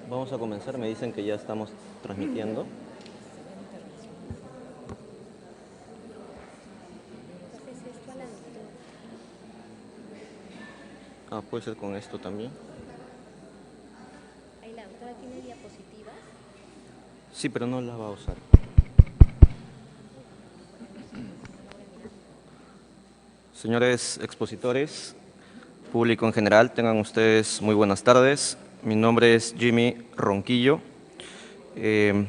Vamos a comenzar, me dicen que ya estamos transmitiendo. Puede ser con esto también. Ahí la doctora tiene diapositivas. Sí, pero no la va a usar. Señores expositores, público en general, tengan ustedes muy buenas tardes. Mi nombre es Jimmy Ronquillo. Quiero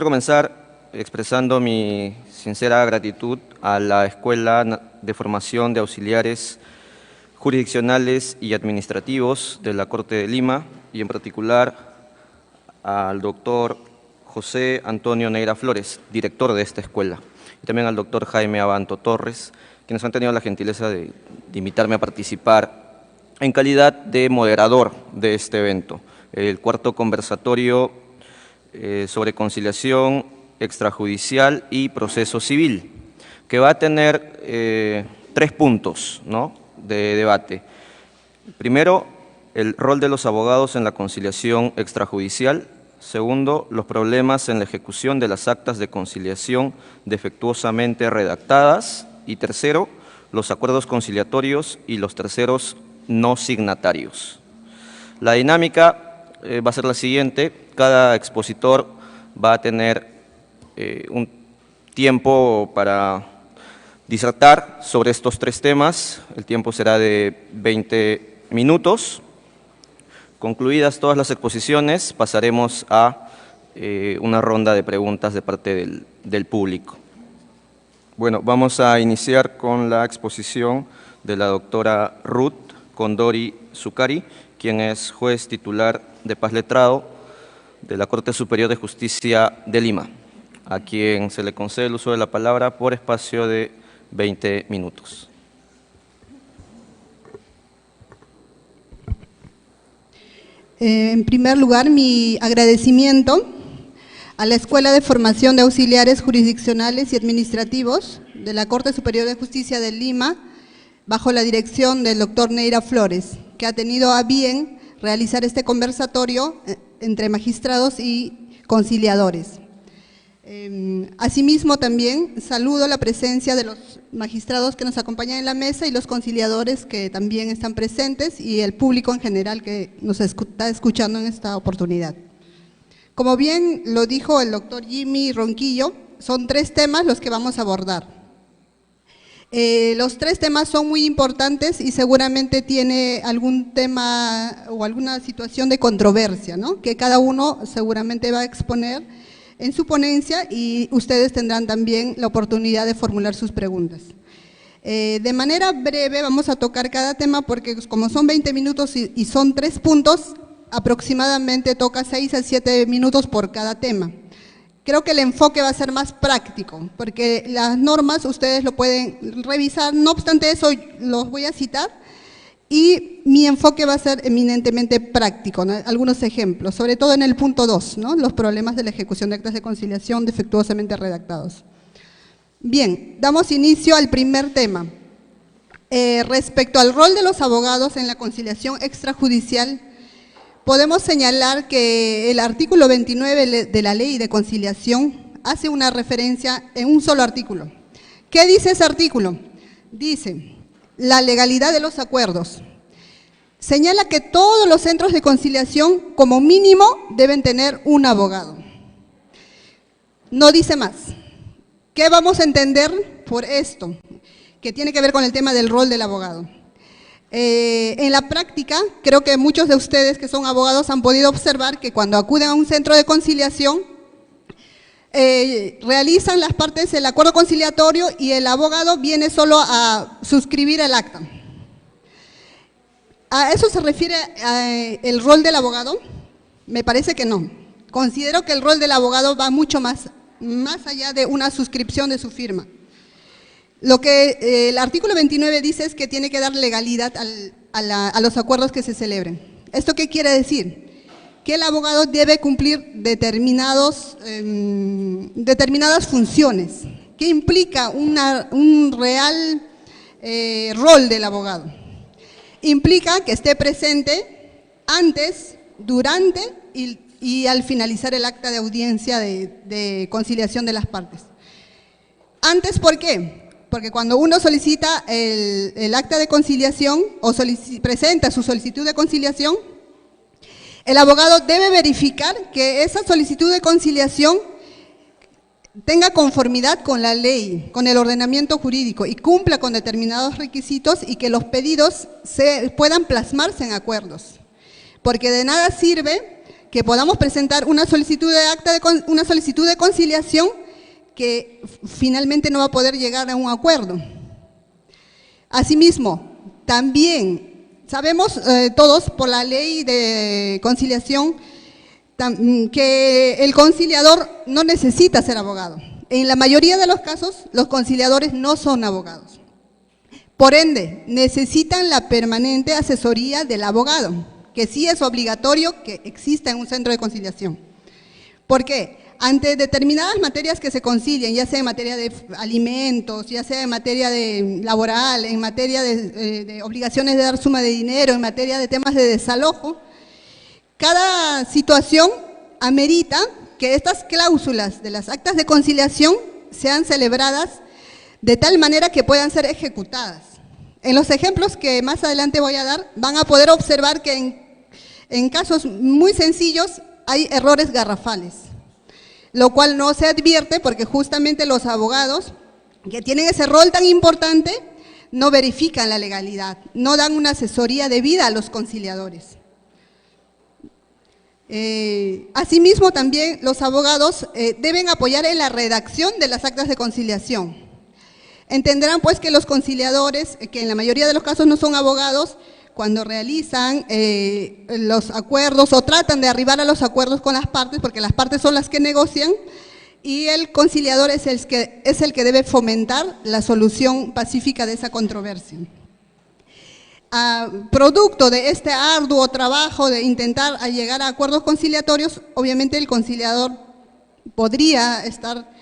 comenzar expresando mi sincera gratitud a la Escuela de Formación de Auxiliares Jurisdiccionales y Administrativos de la Corte de Lima y en particular al doctor José Antonio Neira Flores, director de esta escuela, y también al doctor Jaime Abanto Torres, quienes han tenido la gentileza de invitarme a participar en calidad de moderador de este evento, el cuarto conversatorio sobre conciliación extrajudicial y proceso civil, que va a tener 3 puntos, ¿no?, de debate. Primero, el rol de los abogados en la conciliación extrajudicial. Segundo, los problemas en la ejecución de las actas de conciliación defectuosamente redactadas. Y tercero, los acuerdos conciliatorios y los terceros no signatarios. La dinámica va a ser la siguiente. Cada expositor va a tener un tiempo para disertar sobre estos 3 temas. El tiempo será de 20 minutos. Concluidas todas las exposiciones, pasaremos a una ronda de preguntas de parte del público. Bueno, vamos a iniciar con la exposición de la doctora Ruth Condori Zucari, quien es juez titular de Paz Letrado de la Corte Superior de Justicia de Lima, a quien se le concede el uso de la palabra por espacio de 20 minutos. En primer lugar, mi agradecimiento a la Escuela de Formación de Auxiliares Jurisdiccionales y Administrativos de la Corte Superior de Justicia de Lima, bajo la dirección del doctor Neira Flores, que ha tenido a bien realizar este conversatorio entre magistrados y conciliadores. Asimismo, también saludo la presencia de los magistrados que nos acompañan en la mesa y los conciliadores que también están presentes y el público en general que nos está escuchando en esta oportunidad. Como bien lo dijo el doctor Jimmy Ronquillo, son 3 temas los que vamos a abordar. Los 3 temas son muy importantes y seguramente tiene algún tema o alguna situación de controversia, ¿no?, que cada uno seguramente va a exponer en su ponencia y ustedes tendrán también la oportunidad de formular sus preguntas. De manera breve vamos a tocar cada tema porque como son 20 minutos y son 3 puntos, aproximadamente toca 6 a 7 minutos por cada tema. Creo que el enfoque va a ser más práctico, porque las normas ustedes lo pueden revisar, no obstante eso los voy a citar, y mi enfoque va a ser eminentemente práctico, ¿no? Algunos ejemplos, sobre todo en el punto 2, ¿no?, los problemas de la ejecución de actas de conciliación defectuosamente redactados. Bien, damos inicio al primer tema. Respecto al rol de los abogados en la conciliación extrajudicial, podemos señalar que el artículo 29 de la Ley de Conciliación hace una referencia en un solo artículo. ¿Qué dice ese artículo? Dice: la legalidad de los acuerdos. Señala que todos los centros de conciliación, como mínimo, deben tener un abogado. No dice más. ¿Qué vamos a entender por esto? Que tiene que ver con el tema del rol del abogado. En la práctica, creo que muchos de ustedes que son abogados han podido observar que cuando acuden a un centro de conciliación, realizan las partes del acuerdo conciliatorio y el abogado viene solo a suscribir el acta. ¿A eso se refiere el rol del abogado? Me parece que no. Considero que el rol del abogado va mucho más allá de una suscripción de su firma. Lo que el artículo 29 dice es que tiene que dar legalidad a los acuerdos que se celebren. ¿Esto qué quiere decir? Que el abogado debe cumplir determinadas funciones, que implica un real rol del abogado. Implica que esté presente antes, durante y al finalizar el acta de audiencia de conciliación de las partes. Antes, ¿por qué? Porque cuando uno solicita el acta de conciliación o presenta su solicitud de conciliación, el abogado debe verificar que esa solicitud de conciliación tenga conformidad con la ley, con el ordenamiento jurídico y cumpla con determinados requisitos y que los pedidos puedan plasmarse en acuerdos. Porque de nada sirve que podamos presentar una solicitud de conciliación que finalmente no va a poder llegar a un acuerdo. Asimismo, también sabemos todos por la ley de conciliación que el conciliador no necesita ser abogado. En la mayoría de los casos, los conciliadores no son abogados. Por ende, necesitan la permanente asesoría del abogado, que sí es obligatorio que exista en un centro de conciliación. ¿Por qué? Ante determinadas materias que se concilien, ya sea en materia de alimentos, ya sea en materia laboral, en materia de obligaciones de dar suma de dinero, en materia de temas de desalojo, cada situación amerita que estas cláusulas de las actas de conciliación sean celebradas de tal manera que puedan ser ejecutadas. En los ejemplos que más adelante voy a dar, van a poder observar que en casos muy sencillos hay errores garrafales, lo cual no se advierte porque justamente los abogados que tienen ese rol tan importante no verifican la legalidad, no dan una asesoría debida a los conciliadores. Asimismo, también los abogados deben apoyar en la redacción de las actas de conciliación. Entenderán pues que los conciliadores, que en la mayoría de los casos no son abogados, cuando realizan los acuerdos o tratan de arribar a los acuerdos con las partes, porque las partes son las que negocian, y el conciliador es el que debe fomentar la solución pacífica de esa controversia. Producto de este arduo trabajo de intentar llegar a acuerdos conciliatorios, obviamente el conciliador podría estar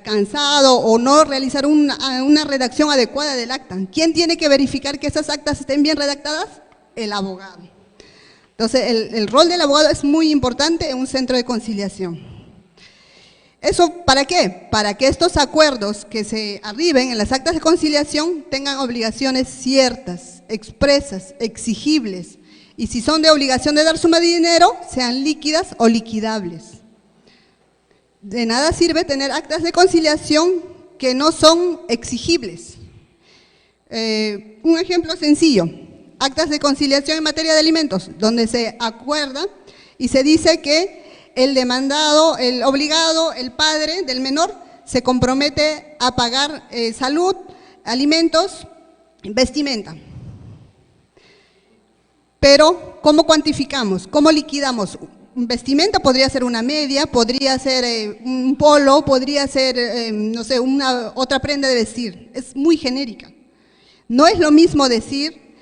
cansado o no realizar una redacción adecuada del acta. ¿Quién tiene que verificar que esas actas estén bien redactadas? El abogado. Entonces, el rol del abogado es muy importante en un centro de conciliación. ¿Eso para qué? Para que estos acuerdos que se arriben en las actas de conciliación tengan obligaciones ciertas, expresas, exigibles, y si son de obligación de dar suma de dinero, sean líquidas o liquidables. De nada sirve tener actas de conciliación que no son exigibles. Un ejemplo sencillo, actas de conciliación en materia de alimentos, donde se acuerda y se dice que el demandado, el obligado, el padre del menor, se compromete a pagar salud, alimentos, vestimenta. Pero, ¿cómo cuantificamos? ¿Cómo liquidamos? Vestimenta podría ser una media, podría ser un polo, podría ser, no sé, otra prenda de vestir. Es muy genérica. No es lo mismo decir,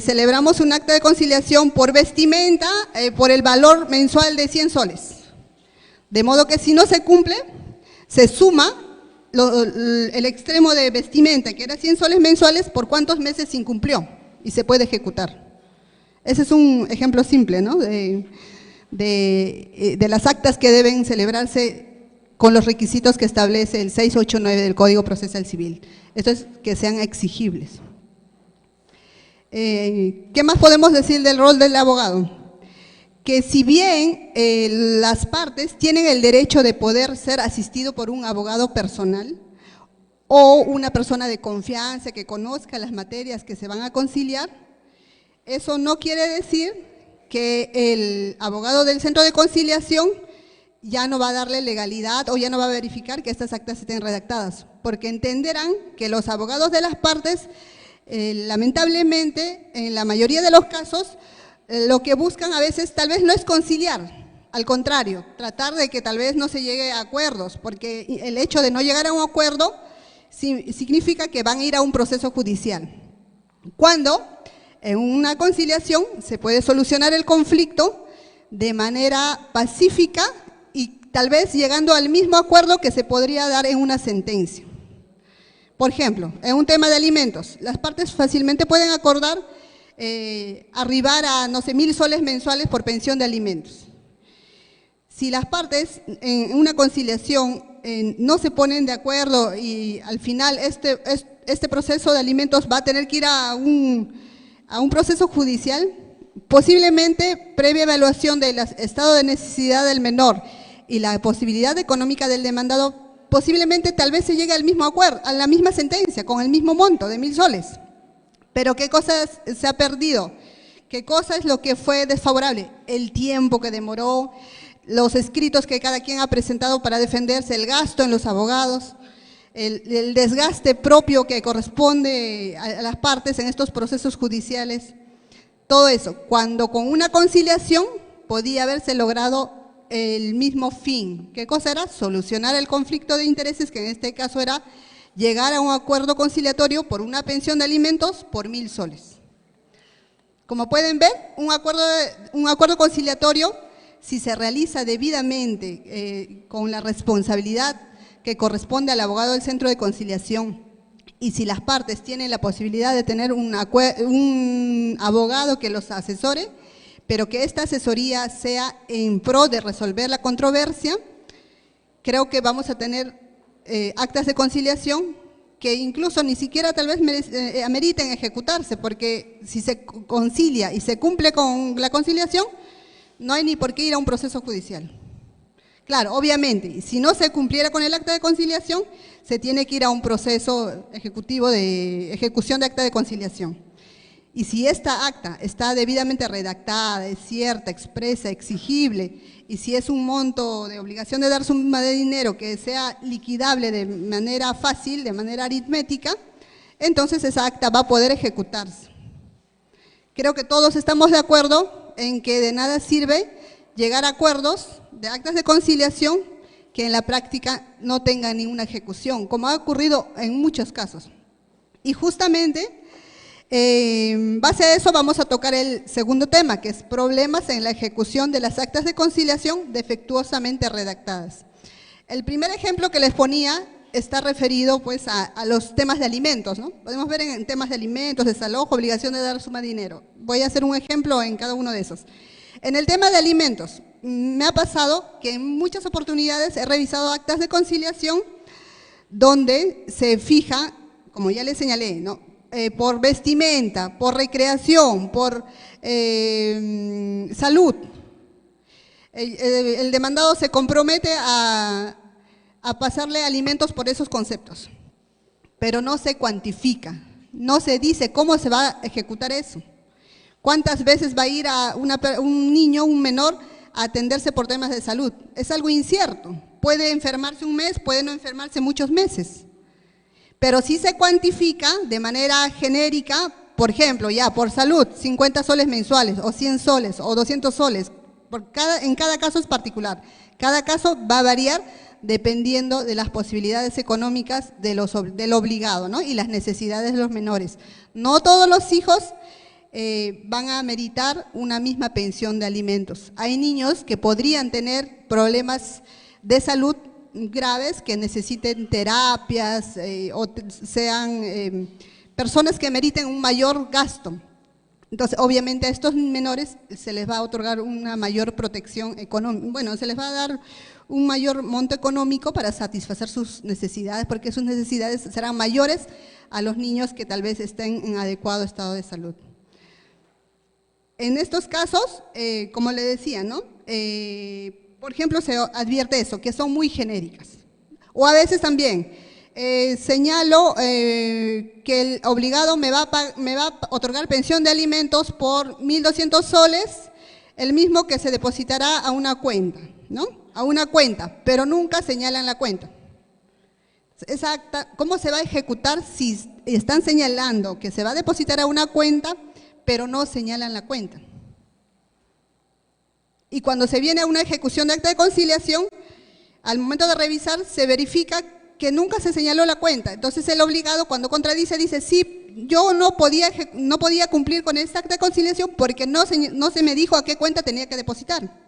celebramos un acta de conciliación por vestimenta, por el valor mensual de 100 soles. De modo que si no se cumple, se suma el extremo de vestimenta, que era 100 soles mensuales, por cuántos meses se incumplió y se puede ejecutar. Ese es un ejemplo simple, ¿no? De las actas que deben celebrarse con los requisitos que establece el 689 del Código Procesal Civil. Esto es que sean exigibles. ¿Qué más podemos decir del rol del abogado? Que si bien las partes tienen el derecho de poder ser asistido por un abogado personal o una persona de confianza que conozca las materias que se van a conciliar, eso no quiere decir que el abogado del centro de conciliación ya no va a darle legalidad o ya no va a verificar que estas actas estén redactadas, porque entenderán que los abogados de las partes, lamentablemente, en la mayoría de los casos, lo que buscan a veces tal vez no es conciliar, al contrario, tratar de que tal vez no se llegue a acuerdos, porque el hecho de no llegar a un acuerdo significa que van a ir a un proceso judicial. Cuando en una conciliación se puede solucionar el conflicto de manera pacífica y tal vez llegando al mismo acuerdo que se podría dar en una sentencia. Por ejemplo, en un tema de alimentos, las partes fácilmente pueden acordar arribar a, no sé, 1000 soles mensuales por pensión de alimentos. si las partes en una conciliación no se ponen de acuerdo y al final este proceso de alimentos va a tener que ir a un proceso judicial, posiblemente previa evaluación del estado de necesidad del menor y la posibilidad económica del demandado, posiblemente tal vez se llegue al mismo acuerdo, a la misma sentencia, con el mismo monto de 1.000 soles. Pero ¿qué cosa se ha perdido? ¿Qué cosa es lo que fue desfavorable? El tiempo que demoró, los escritos que cada quien ha presentado para defenderse, el gasto en los abogados, el desgaste propio que corresponde a las partes en estos procesos judiciales. Todo eso, cuando con una conciliación podía haberse logrado el mismo fin. ¿Qué cosa era? Solucionar el conflicto de intereses, que en este caso era llegar a un acuerdo conciliatorio por una pensión de alimentos por 1.000 soles. Como pueden ver, un acuerdo conciliatorio, si se realiza debidamente con la responsabilidad que corresponde al abogado del centro de conciliación, y si las partes tienen la posibilidad de tener un abogado que los asesore, pero que esta asesoría sea en pro de resolver la controversia, creo que vamos a tener actas de conciliación que incluso ni siquiera tal vez ameriten ejecutarse, porque si se concilia y se cumple con la conciliación, no hay ni por qué ir a un proceso judicial. Claro, obviamente, si no se cumpliera con el acta de conciliación, se tiene que ir a un proceso ejecutivo de ejecución de acta de conciliación. Y si esta acta está debidamente redactada, es cierta, expresa, exigible, y si es un monto de obligación de dar suma de dinero que sea liquidable de manera fácil, de manera aritmética, entonces esa acta va a poder ejecutarse. Creo que todos estamos de acuerdo en que de nada sirve llegar a acuerdos de actas de conciliación que en la práctica no tengan ninguna ejecución, como ha ocurrido en muchos casos. Y justamente, en base a eso vamos a tocar el segundo tema, que es problemas en la ejecución de las actas de conciliación defectuosamente redactadas. El primer ejemplo que les ponía está referido pues a los temas de alimentos, ¿no? Podemos ver en temas de alimentos, desalojo, obligación de dar suma de dinero. Voy a hacer un ejemplo en cada uno de esos. En el tema de alimentos, me ha pasado que en muchas oportunidades he revisado actas de conciliación donde se fija, como ya les señalé, ¿no? Por vestimenta, por recreación, por salud. El demandado se compromete a pasarle alimentos por esos conceptos, pero no se cuantifica, no se dice cómo se va a ejecutar eso. ¿Cuántas veces va a ir a un niño, un menor, a atenderse por temas de salud? Es algo incierto, puede enfermarse un mes, puede no enfermarse muchos meses. Pero si se cuantifica de manera genérica, por ejemplo, ya por salud, 50 soles mensuales, o 100 soles, o 200 soles, en cada caso es particular. Cada caso va a variar dependiendo de las posibilidades económicas del obligado, ¿no? Y las necesidades de los menores. No todos los hijos van a meritar una misma pensión de alimentos. Hay niños que podrían tener problemas de salud graves que necesiten terapias o sean personas que meriten un mayor gasto. Entonces, obviamente a estos menores se les va a otorgar una mayor protección económica, bueno, se les va a dar un mayor monto económico para satisfacer sus necesidades, porque sus necesidades serán mayores a los niños que tal vez estén en adecuado estado de salud. En estos casos, como le decía, ¿no? Por ejemplo, se advierte eso, que son muy genéricas. O a veces también señalo que el obligado me va a otorgar pensión de alimentos por 1.200 soles, el mismo que se depositará a una cuenta, ¿no? A una cuenta, pero nunca señalan la cuenta. Esa acta, ¿cómo se va a ejecutar si están señalando que se va a depositar a una cuenta, pero no señalan la cuenta? Y cuando se viene a una ejecución de acta de conciliación, al momento de revisar se verifica que nunca se señaló la cuenta. Entonces el obligado, cuando contradice, dice, sí, yo no podía cumplir con esta acta de conciliación porque no se me dijo a qué cuenta tenía que depositar.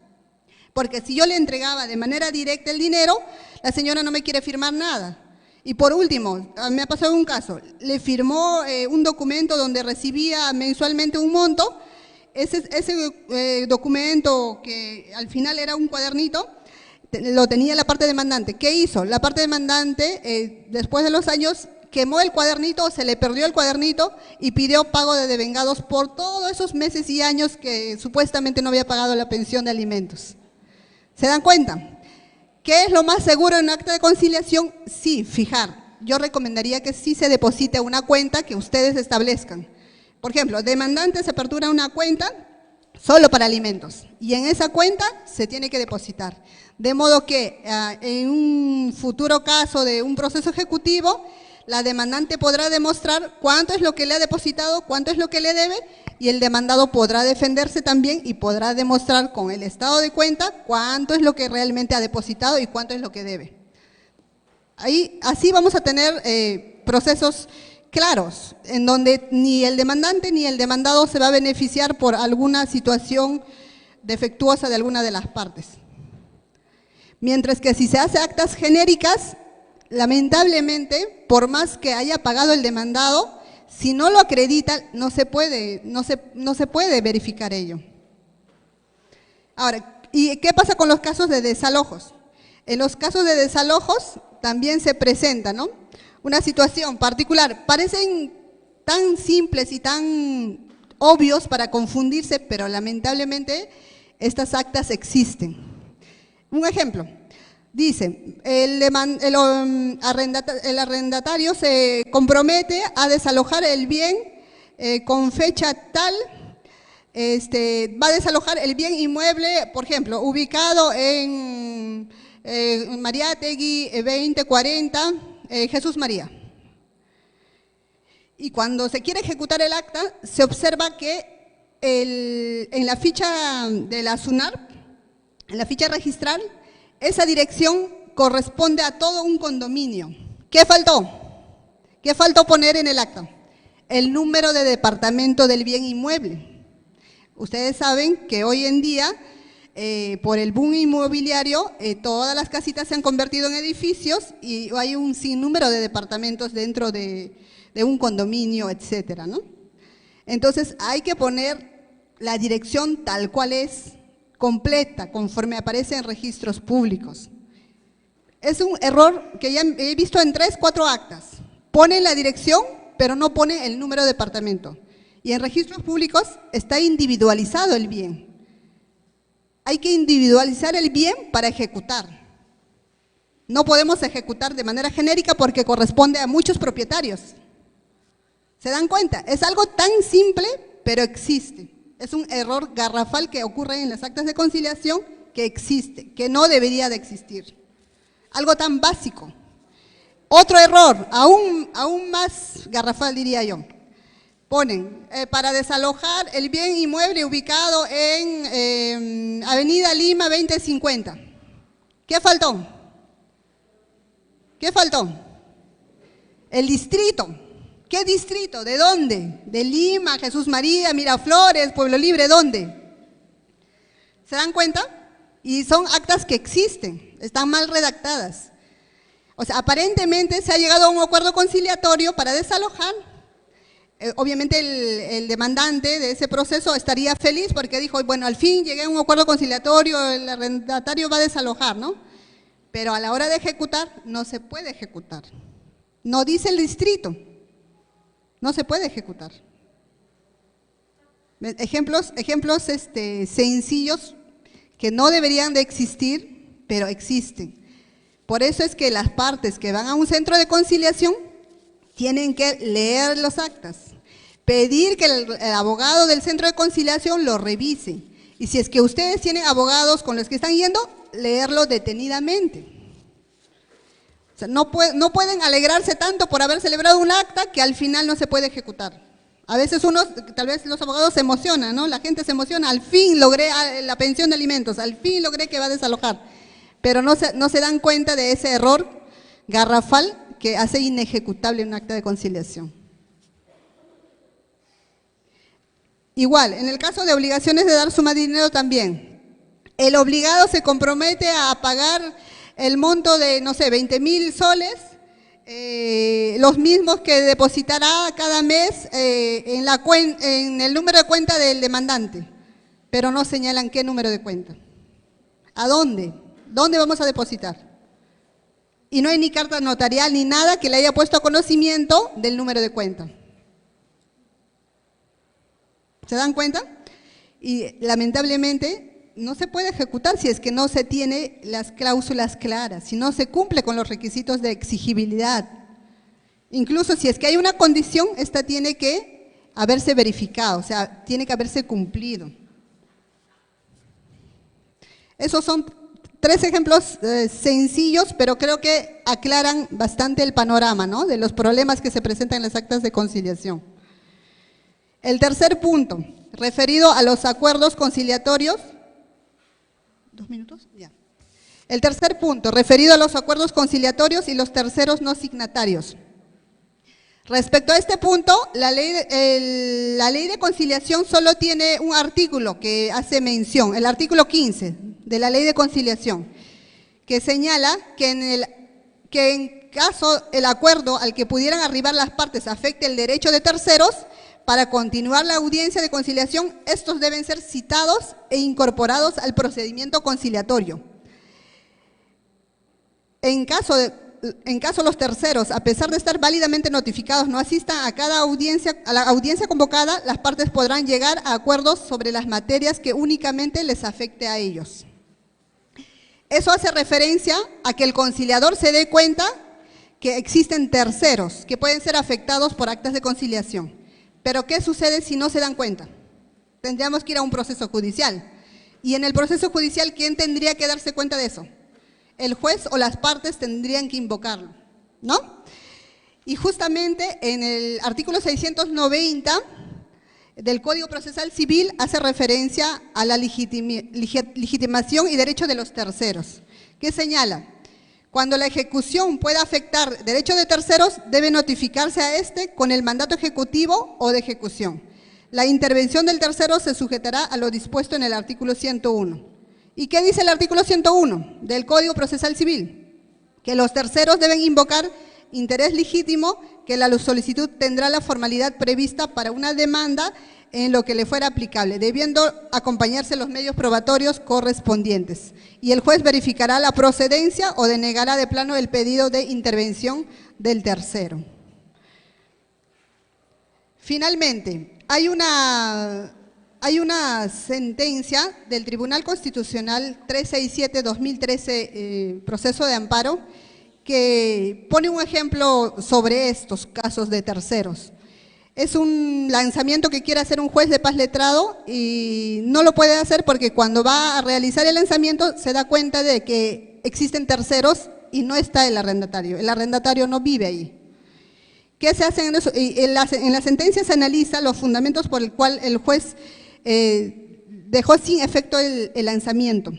Porque si yo le entregaba de manera directa el dinero, la señora no me quiere firmar nada. Y por último, me ha pasado un caso, le firmó un documento donde recibía mensualmente un monto. Ese documento, que al final era un cuadernito, lo tenía la parte demandante. ¿Qué hizo? La parte demandante, después de los años, quemó el cuadernito, se le perdió el cuadernito y pidió pago de devengados por todos esos meses y años que supuestamente no había pagado la pensión de alimentos. ¿Se dan cuenta? ¿Qué es lo más seguro en un acta de conciliación? Sí, fijar. Yo recomendaría que sí se deposite a una cuenta que ustedes establezcan. Por ejemplo, demandante se apertura una cuenta solo para alimentos y en esa cuenta se tiene que depositar. De modo que en un futuro caso de un proceso ejecutivo, la demandante podrá demostrar cuánto es lo que le ha depositado, cuánto es lo que le debe, y el demandado podrá defenderse también y podrá demostrar con el estado de cuenta cuánto es lo que realmente ha depositado y cuánto es lo que debe. Así vamos a tener procesos claros, en donde ni el demandante ni el demandado se va a beneficiar por alguna situación defectuosa de alguna de las partes. Mientras que si se hace actas genéricas, lamentablemente, por más que haya pagado el demandado, si no lo acredita, no se puede verificar ello. Ahora, ¿y qué pasa con los casos de desalojos? En los casos de desalojos también se presenta, ¿no?, una situación particular. Parecen tan simples y tan obvios para confundirse, pero lamentablemente estas actas existen. Un ejemplo. Dice, el arrendatario se compromete a desalojar el bien con fecha tal, va a desalojar el bien inmueble, por ejemplo, ubicado en Mariátegui 2040, Jesús María. Y cuando se quiere ejecutar el acta, se observa que en la ficha de la SUNAR, en la ficha registral, esa dirección corresponde a todo un condominio. ¿Qué faltó? ¿Qué faltó poner en el acta? El número de departamento del bien inmueble. Ustedes saben que hoy en día, por el boom inmobiliario, todas las casitas se han convertido en edificios y hay un sinnúmero de departamentos dentro de un condominio, etcétera, ¿no? Entonces hay que poner la dirección tal cual es, completa, conforme aparece en registros públicos. Es un error que ya he visto en 3, 4 actas. Ponen la dirección, pero no pone el número de departamento. Y en registros públicos está individualizado el bien. Hay que individualizar el bien para ejecutar. No podemos ejecutar de manera genérica porque corresponde a muchos propietarios. ¿Se dan cuenta? Es algo tan simple, pero existe. Es un error garrafal que ocurre en las actas de conciliación que existe, que no debería de existir. Algo tan básico. Otro error, aún más garrafal diría yo. Ponen, para desalojar el bien inmueble ubicado en Avenida Lima 2050. ¿Qué faltó? ¿Qué faltó? El distrito. ¿Qué distrito? ¿De dónde? ¿De Lima, Jesús María, Miraflores, Pueblo Libre? ¿Dónde? ¿Se dan cuenta? Y son actas que existen, están mal redactadas. O sea, aparentemente se ha llegado a un acuerdo conciliatorio para desalojar. Obviamente el demandante de ese proceso estaría feliz porque dijo, bueno, al fin llegué a un acuerdo conciliatorio, el arrendatario va a desalojar, ¿no? Pero a la hora de ejecutar, no se puede ejecutar. No dice el distrito. No se puede ejecutar. Ejemplos sencillos que no deberían de existir, pero existen. Por eso es que las partes que van a un centro de conciliación tienen que leer los actas, pedir que el abogado del centro de conciliación lo revise. Y si es que ustedes tienen abogados con los que están yendo, leerlo detenidamente. O sea, no pueden alegrarse tanto por haber celebrado un acta que al final no se puede ejecutar. A veces tal vez los abogados se emocionan, ¿no? La gente se emociona, al fin logré la pensión de alimentos, al fin logré que va a desalojar. Pero no se dan cuenta de ese error garrafal que hace inejecutable un acta de conciliación. Igual, en el caso de obligaciones de dar suma de dinero también, el obligado se compromete a pagar el monto de, no sé, 20,000 soles, los mismos que depositará cada mes en el número de cuenta del demandante, pero no señalan qué número de cuenta. ¿A dónde? ¿Dónde vamos a depositar? Y no hay ni carta notarial ni nada que le haya puesto a conocimiento del número de cuenta. ¿Se dan cuenta? Y lamentablemente no se puede ejecutar si es que no se tiene las cláusulas claras, si no se cumple con los requisitos de exigibilidad. Incluso si es que hay una condición, esta tiene que haberse verificado, o sea, tiene que haberse cumplido. Esos son 3 ejemplos sencillos, pero creo que aclaran bastante el panorama, ¿no?, de los problemas que se presentan en las actas de conciliación. El tercer punto, referido a los acuerdos conciliatorios. 2 minutos, ya. El tercer punto, referido a los acuerdos conciliatorios y los terceros no signatarios. Respecto a este punto, la ley de conciliación solo tiene un artículo que hace mención, el artículo 15 de la ley de conciliación, que señala que en caso el acuerdo al que pudieran arribar las partes afecte el derecho de terceros, para continuar la audiencia de conciliación, estos deben ser citados e incorporados al procedimiento conciliatorio. En caso los terceros, a pesar de estar válidamente notificados, no asistan a la audiencia convocada, las partes podrán llegar a acuerdos sobre las materias que únicamente les afecte a ellos. Eso hace referencia a que el conciliador se dé cuenta que existen terceros que pueden ser afectados por actas de conciliación. Pero ¿qué sucede si no se dan cuenta? Tendríamos que ir a un proceso judicial. Y en el proceso judicial, ¿quién tendría que darse cuenta de eso? El juez o las partes tendrían que invocarlo, ¿no? Y justamente en el artículo 690 del Código Procesal Civil hace referencia a la legitimación y derecho de los terceros, que señala: cuando la ejecución pueda afectar derecho de terceros, debe notificarse a este con el mandato ejecutivo o de ejecución. La intervención del tercero se sujetará a lo dispuesto en el artículo 101. ¿Y qué dice el artículo 101 del Código Procesal Civil? Que los terceros deben invocar interés legítimo, que la solicitud tendrá la formalidad prevista para una demanda en lo que le fuera aplicable, debiendo acompañarse los medios probatorios correspondientes. Y el juez verificará la procedencia o denegará de plano el pedido de intervención del tercero. Finalmente, hay una sentencia del Tribunal Constitucional 367-2013, proceso de amparo, que pone un ejemplo sobre estos casos de terceros. Es un lanzamiento que quiere hacer un juez de paz letrado y no lo puede hacer porque cuando va a realizar el lanzamiento se da cuenta de que existen terceros y no está el arrendatario no vive ahí. ¿Qué se hace en eso? En la sentencia se analiza los fundamentos por el cual el juez dejó sin efecto el lanzamiento.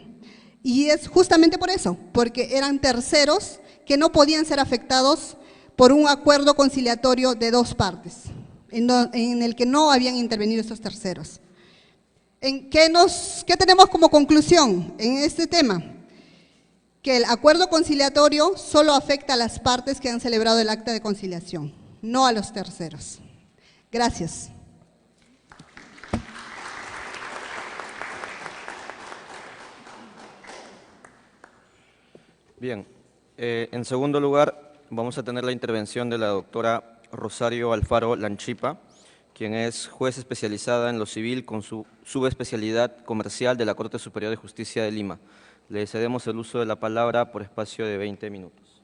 Y es justamente por eso, porque eran terceros que no podían ser afectados por un acuerdo conciliatorio de 2 partes. En el que no habían intervenido estos terceros. ¿Qué tenemos como conclusión en este tema? Que el acuerdo conciliatorio solo afecta a las partes que han celebrado el acta de conciliación, no a los terceros. Gracias. Bien, en segundo lugar vamos a tener la intervención de la doctora Rosario Alfaro Lanchipa, quien es juez especializada en lo civil con su subespecialidad comercial de la Corte Superior de Justicia de Lima. Le cedemos el uso de la palabra por espacio de 20 minutos.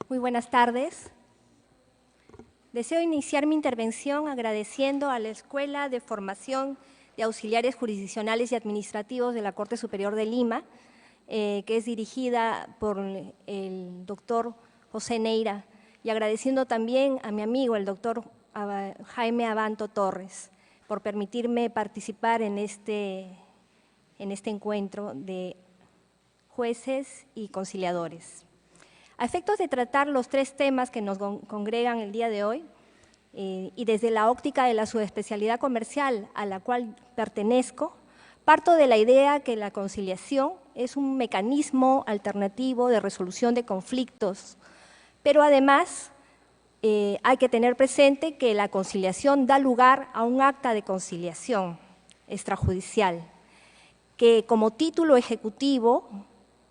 Muy buenas tardes. Deseo iniciar mi intervención agradeciendo a la Escuela de Formación de Auxiliares Jurisdiccionales y Administrativos de la Corte Superior de Lima, que es dirigida por el doctor José Neira, y agradeciendo también a mi amigo, el doctor Jaime Abanto Torres, por permitirme participar en este encuentro de jueces y conciliadores. A efectos de tratar los 3 temas que nos congregan el día de hoy, y desde la óptica de la subespecialidad comercial a la cual pertenezco, parto de la idea que la conciliación es un mecanismo alternativo de resolución de conflictos, pero además hay que tener presente que la conciliación da lugar a un acta de conciliación extrajudicial, que como título ejecutivo,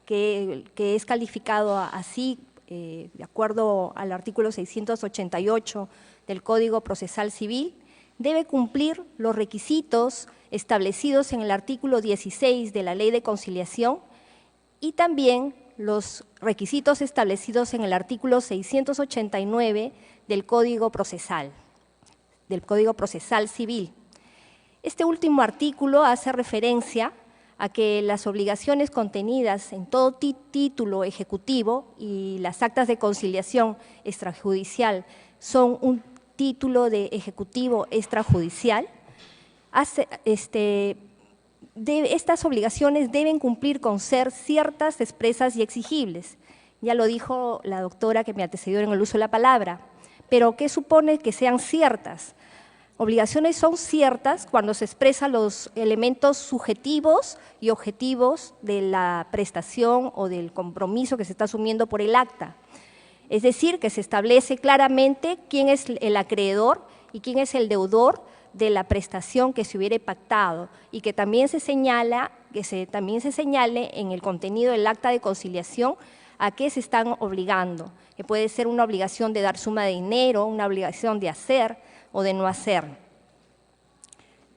que es calificado así de acuerdo al artículo 688 del Código Procesal Civil, debe cumplir los requisitos establecidos en el artículo 16 de la Ley de Conciliación y también los requisitos establecidos en el artículo 689 del Código Procesal Civil. Este último artículo hace referencia a que las obligaciones contenidas en todo título ejecutivo y las actas de conciliación extrajudicial son un título de ejecutivo extrajudicial. Estas obligaciones deben cumplir con ser ciertas, expresas y exigibles. Ya lo dijo la doctora que me antecedió en el uso de la palabra. Pero ¿qué supone que sean ciertas? Obligaciones son ciertas cuando se expresan los elementos subjetivos y objetivos de la prestación o del compromiso que se está asumiendo por el acta. Es decir, que se establece claramente quién es el acreedor y quién es el deudor de la prestación que se hubiere pactado y que también se señale en el contenido del acta de conciliación a qué se están obligando, que puede ser una obligación de dar suma de dinero, una obligación de hacer o de no hacer.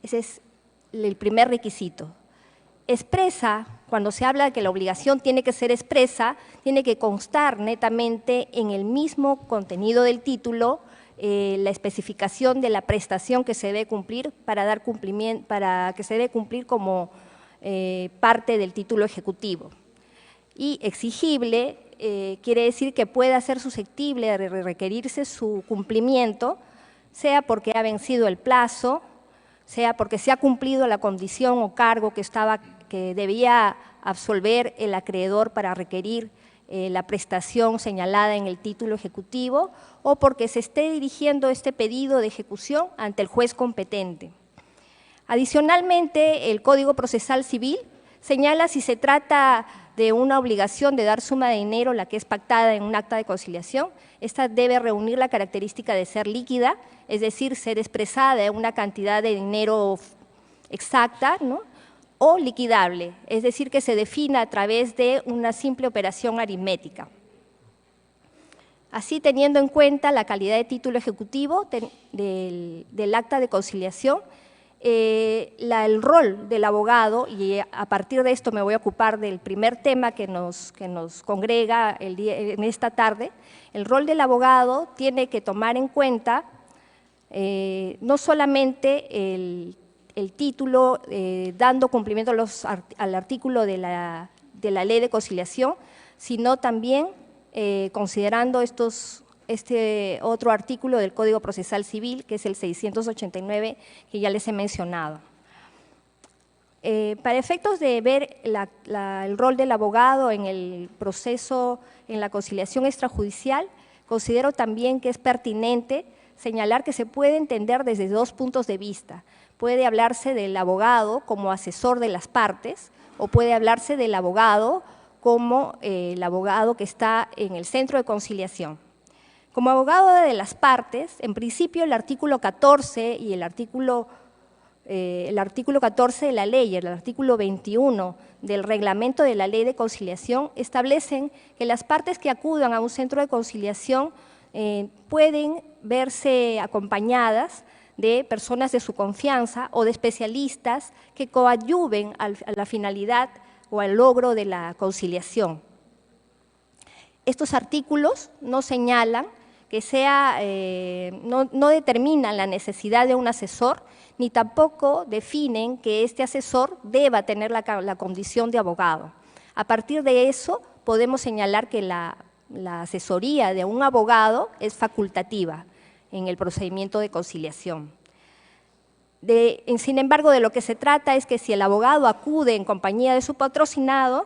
Ese es el primer requisito. Expresa, cuando se habla de que la obligación tiene que ser expresa, tiene que constar netamente en el mismo contenido del título la especificación de la prestación que se debe cumplir para que se debe cumplir como parte del título ejecutivo. Y exigible quiere decir que pueda ser susceptible de requerirse su cumplimiento, sea porque ha vencido el plazo, sea porque se ha cumplido la condición o cargo que debía absolver el acreedor para requerir la prestación señalada en el título ejecutivo o porque se esté dirigiendo este pedido de ejecución ante el juez competente. Adicionalmente, el Código Procesal Civil señala si se trata de una obligación de dar suma de dinero, la que es pactada en un acta de conciliación, esta debe reunir la característica de ser líquida, es decir, ser expresada en una cantidad de dinero exacta, ¿no?, o liquidable, es decir, que se defina a través de una simple operación aritmética. Así, teniendo en cuenta la calidad de título ejecutivo del acta de conciliación, el rol del abogado, y a partir de esto me voy a ocupar del primer tema que nos congrega en esta tarde, el rol del abogado tiene que tomar en cuenta no solamente el título dando cumplimiento al artículo de la Ley de Conciliación, sino también considerando este otro artículo del Código Procesal Civil, que es el 689, que ya les he mencionado. Para efectos de ver el rol del abogado en el proceso, en la conciliación extrajudicial, considero también que es pertinente señalar que se puede entender desde dos puntos de vista. Puede hablarse del abogado como asesor de las partes o puede hablarse del abogado como el abogado que está en el centro de conciliación. Como abogado de las partes, en principio el artículo 14 y el artículo 14 de la ley y el artículo 21 del reglamento de la Ley de Conciliación establecen que las partes que acudan a un centro de conciliación pueden verse acompañadas de personas de su confianza o de especialistas que coadyuven a la finalidad o al logro de la conciliación. Estos artículos no señalan que no determinan la necesidad de un asesor, ni tampoco definen que este asesor deba tener la condición de abogado. A partir de eso, podemos señalar que la asesoría de un abogado es facultativa en el procedimiento de conciliación. Sin embargo, de lo que se trata es que si el abogado acude en compañía de su patrocinado,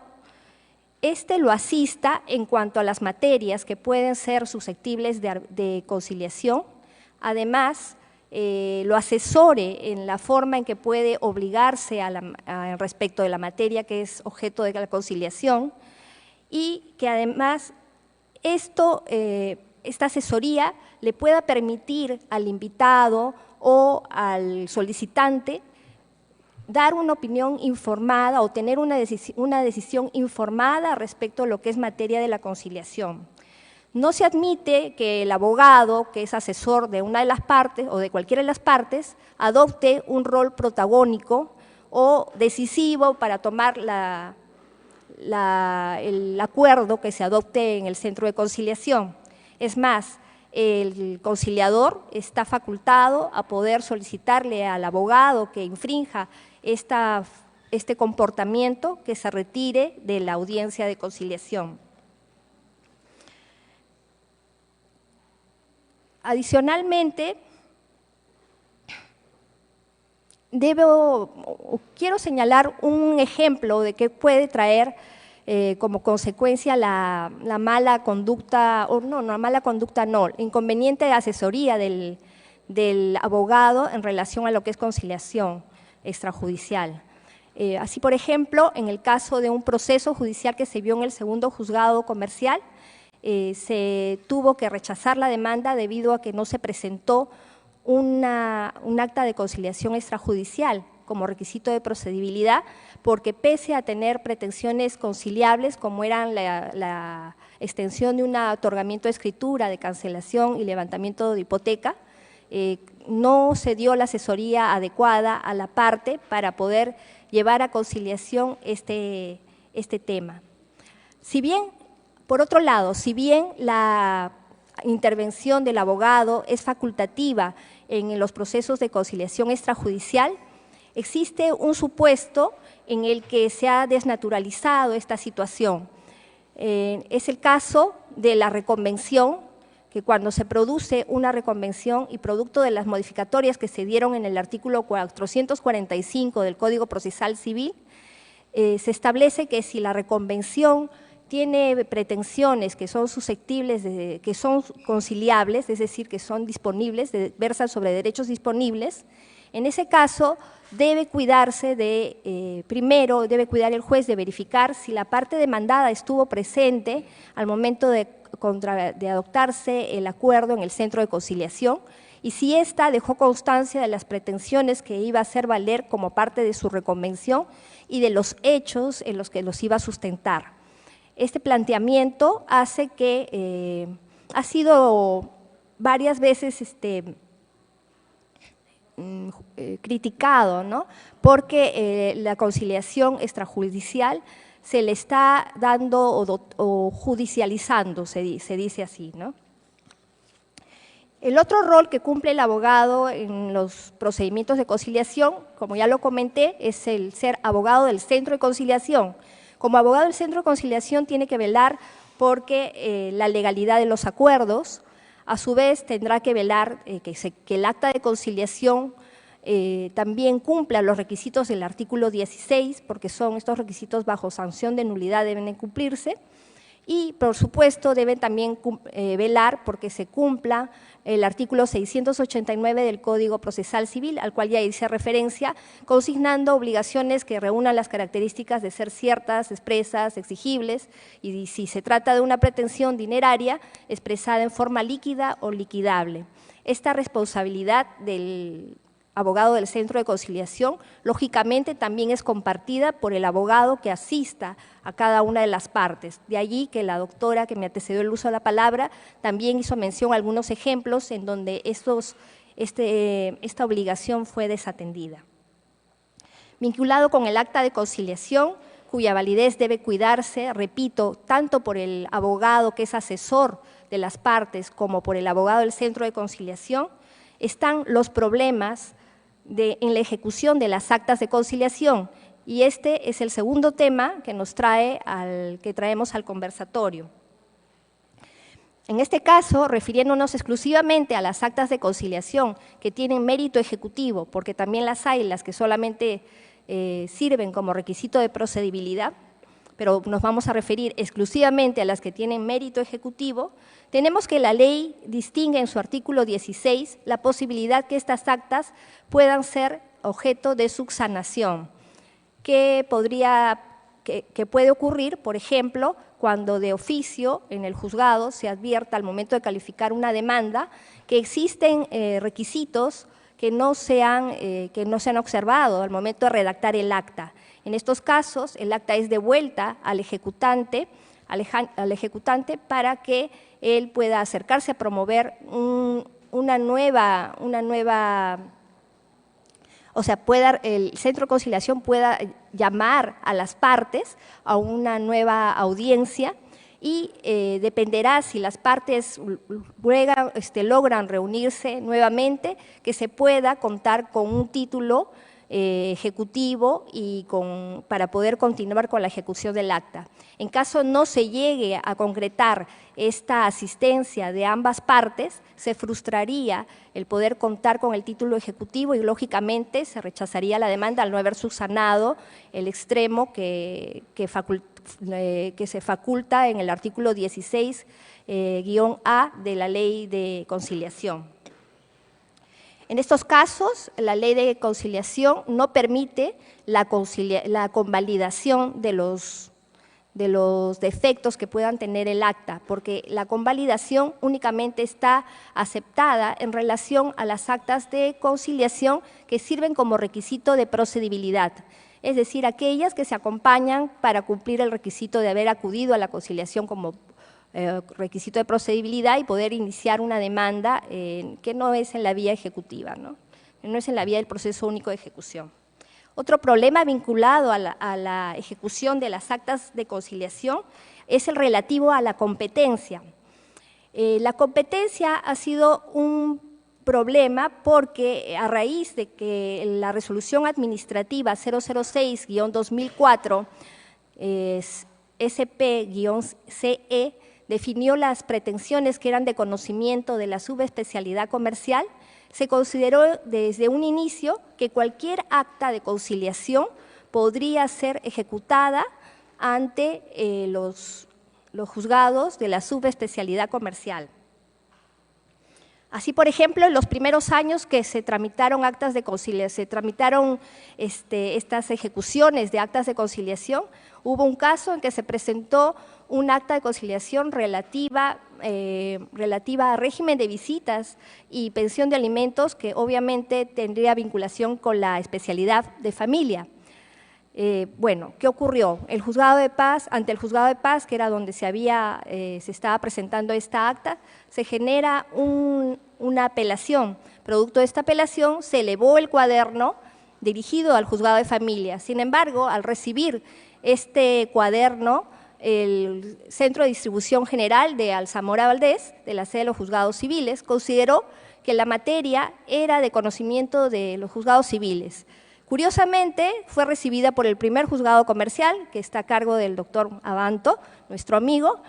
éste lo asista en cuanto a las materias que pueden ser susceptibles de conciliación, además lo asesore en la forma en que puede obligarse respecto de la materia que es objeto de la conciliación y que además esta asesoría le pueda permitir al invitado o al solicitante dar una opinión informada o tener una decisión informada respecto a lo que es materia de la conciliación. No se admite que el abogado, que es asesor de una de las partes o de cualquiera de las partes, adopte un rol protagónico o decisivo para tomar el acuerdo que se adopte en el centro de conciliación. Es más, el conciliador está facultado a poder solicitarle al abogado que infrinja este comportamiento que se retire de la audiencia de conciliación. Adicionalmente, quiero señalar un ejemplo de qué puede traer como consecuencia la mala conducta, inconveniente de asesoría del abogado en relación a lo que es conciliación extrajudicial. Así, por ejemplo, en el caso de un proceso judicial que se vio en el segundo juzgado comercial, se tuvo que rechazar la demanda debido a que no se presentó un acta de conciliación extrajudicial como requisito de procedibilidad, porque pese a tener pretensiones conciliables, como eran la extensión de un otorgamiento de escritura, de cancelación y levantamiento de hipoteca, no se dio la asesoría adecuada a la parte para poder llevar a conciliación este tema. Por otro lado, si bien la intervención del abogado es facultativa en los procesos de conciliación extrajudicial, existe un supuesto en el que se ha desnaturalizado esta situación. Es el caso de la reconvención, que cuando se produce una reconvención y producto de las modificatorias que se dieron en el artículo 445 del Código Procesal Civil, se establece que si la reconvención tiene pretensiones que son susceptibles, que son conciliables, es decir, que son disponibles, versan sobre derechos disponibles, en ese caso debe cuidarse primero debe cuidar el juez de verificar si la parte demandada estuvo presente al momento de adoptarse el acuerdo en el centro de conciliación y si ésta dejó constancia de las pretensiones que iba a hacer valer como parte de su reconvención y de los hechos en los que los iba a sustentar. Este planteamiento hace que ha sido varias veces criticado, ¿no? Porque la conciliación extrajudicial se le está dando o judicializando, se dice así, ¿no? El otro rol que cumple el abogado en los procedimientos de conciliación, como ya lo comenté, es el ser abogado del centro de conciliación. Como abogado del centro de conciliación tiene que velar porque la legalidad de los acuerdos, a su vez tendrá que velar que el acta de conciliación también cumpla los requisitos del artículo 16, porque son estos requisitos bajo sanción de nulidad deben de cumplirse, y por supuesto deben también velar porque se cumpla el artículo 689 del Código Procesal Civil, al cual ya hice referencia, consignando obligaciones que reúnan las características de ser ciertas, expresas, exigibles, y si se trata de una pretensión dineraria, expresada en forma líquida o liquidable. Esta responsabilidad del abogado del centro de conciliación, lógicamente también es compartida por el abogado que asista a cada una de las partes. De allí que la doctora que me antecedió el uso de la palabra también hizo mención a algunos ejemplos en donde esta obligación fue desatendida. Vinculado con el acta de conciliación, cuya validez debe cuidarse, repito, tanto por el abogado que es asesor de las partes como por el abogado del centro de conciliación, están los problemas en la ejecución de las actas de conciliación, y este es el segundo tema que que traemos al conversatorio. En este caso, refiriéndonos exclusivamente a las actas de conciliación que tienen mérito ejecutivo, porque también las hay, las que solamente sirven como requisito de procedibilidad, pero nos vamos a referir exclusivamente a las que tienen mérito ejecutivo, tenemos que la ley distingue en su artículo 16 la posibilidad que estas actas puedan ser objeto de subsanación, que puede ocurrir, por ejemplo, cuando de oficio en el juzgado se advierta al momento de calificar una demanda que existen requisitos que no se han observado al momento de redactar el acta. En estos casos, el acta es devuelta al ejecutante para que él pueda acercarse a promover el Centro de Conciliación pueda llamar a las partes a una nueva audiencia y dependerá si las partes logran reunirse nuevamente, que se pueda contar con un título ejecutivo y para poder continuar con la ejecución del acta. En caso no se llegue a concretar esta asistencia de ambas partes, se frustraría el poder contar con el título ejecutivo y, lógicamente, se rechazaría la demanda al no haber subsanado el extremo que se faculta en el artículo 16-A de la Ley de Conciliación. En estos casos, la Ley de Conciliación no permite la convalidación de los defectos que puedan tener el acta, porque la convalidación únicamente está aceptada en relación a las actas de conciliación que sirven como requisito de procedibilidad, es decir, aquellas que se acompañan para cumplir el requisito de haber acudido a la conciliación como requisito de procedibilidad y poder iniciar una demanda que no es en la vía ejecutiva, no es en la vía del proceso único de ejecución. Otro problema vinculado a la ejecución de las actas de conciliación es el relativo a la competencia. La competencia ha sido un problema porque a raíz de que la resolución administrativa 006-2004 SP-CE definió las pretensiones que eran de conocimiento de la subespecialidad comercial, se consideró desde un inicio que cualquier acta de conciliación podría ser ejecutada ante los juzgados de la subespecialidad comercial. Así, por ejemplo, en los primeros años que se tramitaron actas de conciliación, se tramitaron estas ejecuciones de actas de conciliación, hubo un caso en que se presentó un acta de conciliación relativa a régimen de visitas y pensión de alimentos que obviamente tendría vinculación con la especialidad de familia. Bueno, ¿qué ocurrió? Ante el Juzgado de Paz, que era donde se estaba presentando esta acta, se genera una apelación. Producto de esta apelación se elevó el cuaderno dirigido al Juzgado de Familia. Sin embargo, al recibir este cuaderno, el Centro de Distribución General de Alzamora Valdés, de la sede de los juzgados civiles, consideró que la materia era de conocimiento de los juzgados civiles. Curiosamente, fue recibida por el primer juzgado comercial, que está a cargo del doctor Abanto, nuestro amigo,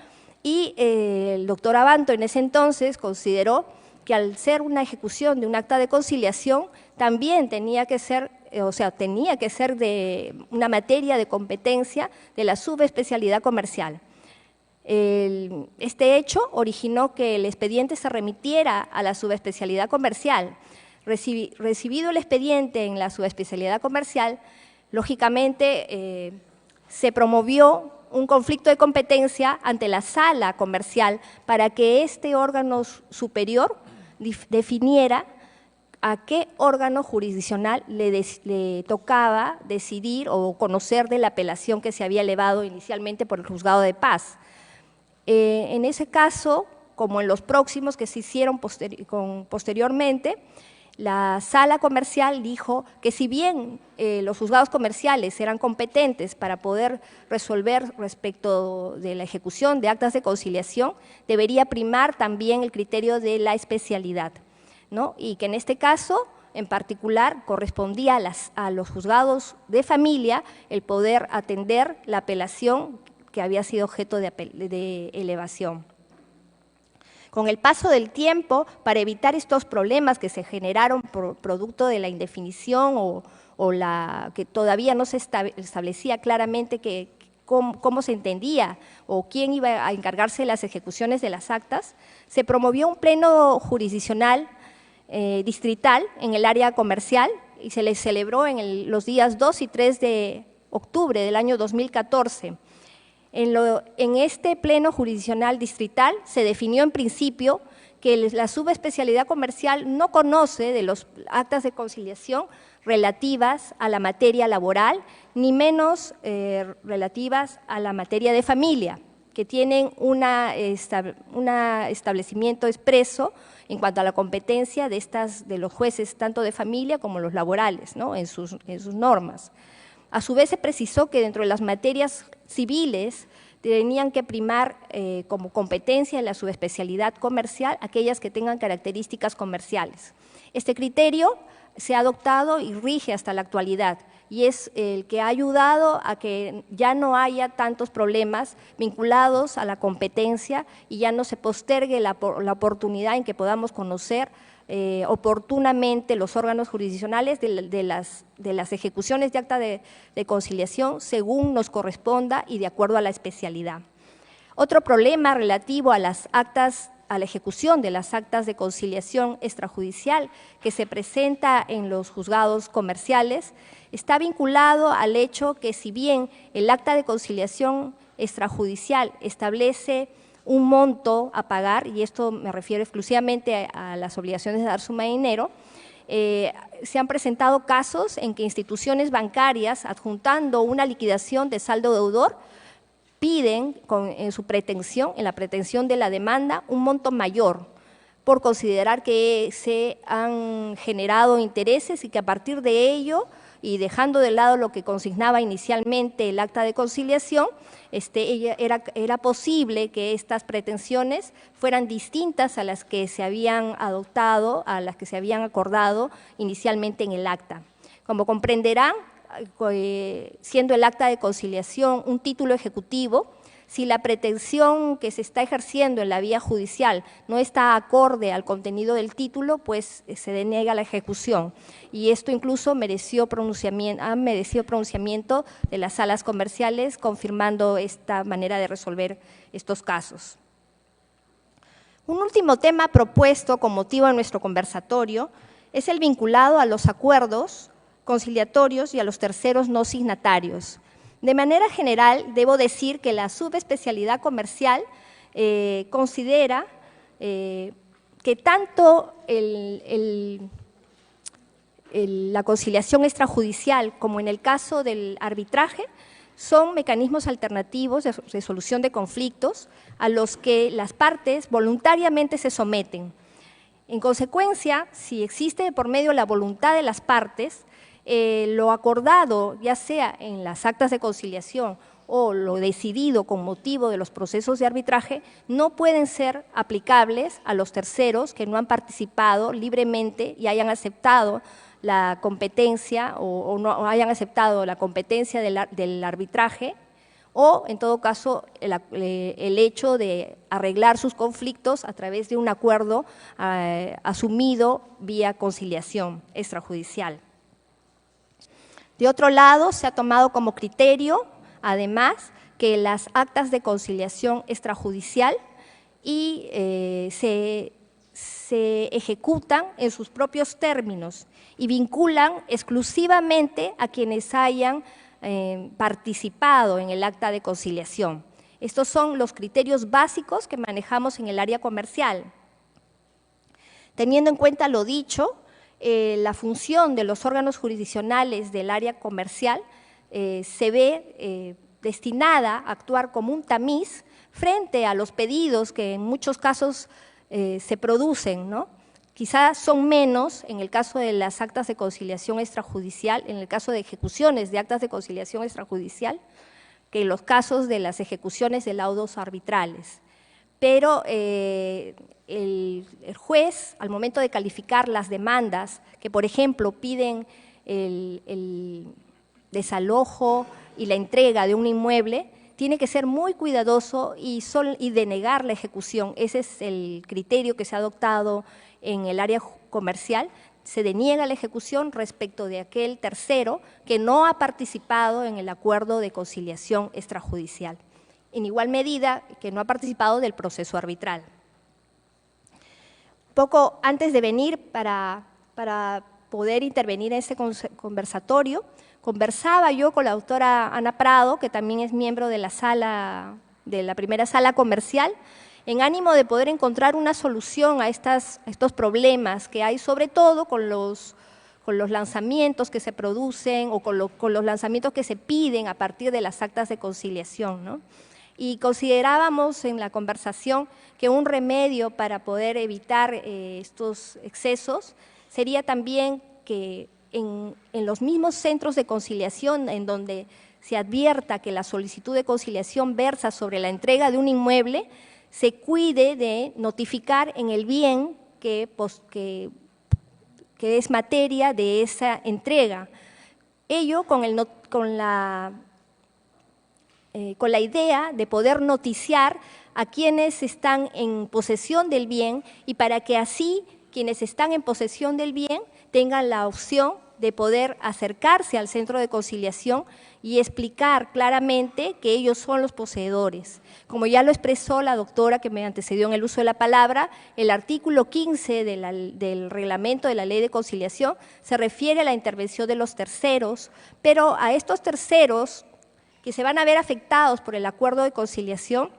y el doctor Abanto en ese entonces consideró que al ser una ejecución de un acta de conciliación, también tenía que ser de una materia de competencia de la subespecialidad comercial. Este hecho originó que el expediente se remitiera a la subespecialidad comercial. Recibido el expediente en la subespecialidad comercial, lógicamente se promovió un conflicto de competencia ante la sala comercial para que este órgano superior definiera a qué órgano jurisdiccional le tocaba decidir o conocer de la apelación que se había elevado inicialmente por el Juzgado de Paz. En ese caso, como en los próximos que se hicieron posteriormente, la sala comercial dijo que si bien los juzgados comerciales eran competentes para poder resolver respecto de la ejecución de actas de conciliación, debería primar también el criterio de la especialidad, ¿no? Y que en este caso, en particular, correspondía a los juzgados de familia el poder atender la apelación que había sido objeto de elevación. Con el paso del tiempo, para evitar estos problemas que se generaron producto de la indefinición o que todavía no se establecía claramente cómo se entendía o quién iba a encargarse de las ejecuciones de las actas, se promovió un pleno jurisdiccional distrital en el área comercial y se le celebró en los días 2 y 3 de octubre del año 2014. En este pleno jurisdiccional distrital se definió en principio que la subespecialidad comercial no conoce de los actas de conciliación relativas a la materia laboral, ni menos relativas a la materia de familia, que tienen un establecimiento expreso en cuanto a la competencia de los jueces, tanto de familia como los laborales, ¿no? en sus normas. A su vez se precisó que dentro de las materias civiles tenían que primar como competencia en la subespecialidad comercial aquellas que tengan características comerciales. Este criterio se ha adoptado y rige hasta la actualidad, y es el que ha ayudado a que ya no haya tantos problemas vinculados a la competencia y ya no se postergue la oportunidad en que podamos conocer oportunamente los órganos jurisdiccionales de las ejecuciones de acta de conciliación según nos corresponda y de acuerdo a la especialidad. Otro problema relativo a las actas, a la ejecución de las actas de conciliación extrajudicial que se presenta en los juzgados comerciales está vinculado al hecho que, si bien el acta de conciliación extrajudicial establece un monto a pagar, y esto me refiero exclusivamente a las obligaciones de dar suma de dinero, se han presentado casos en que instituciones bancarias, adjuntando una liquidación de saldo deudor, piden en la pretensión de la demanda, un monto mayor, por considerar que se han generado intereses y que a partir de ello, y dejando de lado lo que consignaba inicialmente el acta de conciliación, era posible que estas pretensiones fueran distintas a las que se habían adoptado, a las que se habían acordado inicialmente en el acta. Como comprenderán, siendo el acta de conciliación un título ejecutivo, si la pretensión que se está ejerciendo en la vía judicial no está acorde al contenido del título, pues se deniega la ejecución. Y esto incluso ha merecido pronunciamiento de las salas comerciales, confirmando esta manera de resolver estos casos. Un último tema propuesto con motivo de nuestro conversatorio es el vinculado a los acuerdos conciliatorios y a los terceros no signatarios. De manera general, debo decir que la subespecialidad comercial considera que tanto la conciliación extrajudicial como en el caso del arbitraje son mecanismos alternativos de resolución de conflictos a los que las partes voluntariamente se someten. En consecuencia, si existe por medio la voluntad de las partes, lo acordado, ya sea en las actas de conciliación o lo decidido con motivo de los procesos de arbitraje, no pueden ser aplicables a los terceros que no han participado libremente y hayan aceptado la competencia o no hayan aceptado la competencia del arbitraje, o en todo caso el hecho de arreglar sus conflictos a través de un acuerdo asumido vía conciliación extrajudicial. De otro lado, se ha tomado como criterio, además, que las actas de conciliación extrajudicial se ejecutan en sus propios términos y vinculan exclusivamente a quienes hayan participado en el acta de conciliación. Estos son los criterios básicos que manejamos en el área comercial. Teniendo en cuenta lo dicho, la función de los órganos jurisdiccionales del área comercial se ve destinada a actuar como un tamiz frente a los pedidos que en muchos casos se producen, ¿no? Quizás son menos en el caso de las actas de conciliación extrajudicial, en el caso de ejecuciones de actas de conciliación extrajudicial, que en los casos de las ejecuciones de laudos arbitrales. Pero el juez, al momento de calificar las demandas que, por ejemplo, piden el desalojo y la entrega de un inmueble, tiene que ser muy cuidadoso y denegar la ejecución. Ese es el criterio que se ha adoptado en el área comercial. Se deniega la ejecución respecto de aquel tercero que no ha participado en el acuerdo de conciliación extrajudicial. En igual medida que no ha participado del proceso arbitral. Poco antes de venir para poder intervenir en este conversatorio. Conversaba yo con la doctora Ana Prado, que también es miembro de la primera sala comercial, en ánimo de poder encontrar una solución a estos problemas que hay, sobre todo con los lanzamientos que se producen o con los lanzamientos que se piden a partir de las actas de conciliación, ¿no? Y considerábamos en la conversación que un remedio para poder evitar estos excesos sería también que en los mismos centros de conciliación en donde se advierta que la solicitud de conciliación versa sobre la entrega de un inmueble, se cuide de notificar en el bien que es materia de esa entrega. Ello con la idea de poder noticiar a quienes están en posesión del bien y para que así quienes están en posesión del bien tengan la opción de poder acercarse al centro de conciliación y explicar claramente que ellos son los poseedores. Como ya lo expresó la doctora que me antecedió en el uso de la palabra, el artículo 15 del reglamento de la Ley de Conciliación se refiere a la intervención de los terceros, pero a estos terceros que se van a ver afectados por el acuerdo de conciliación,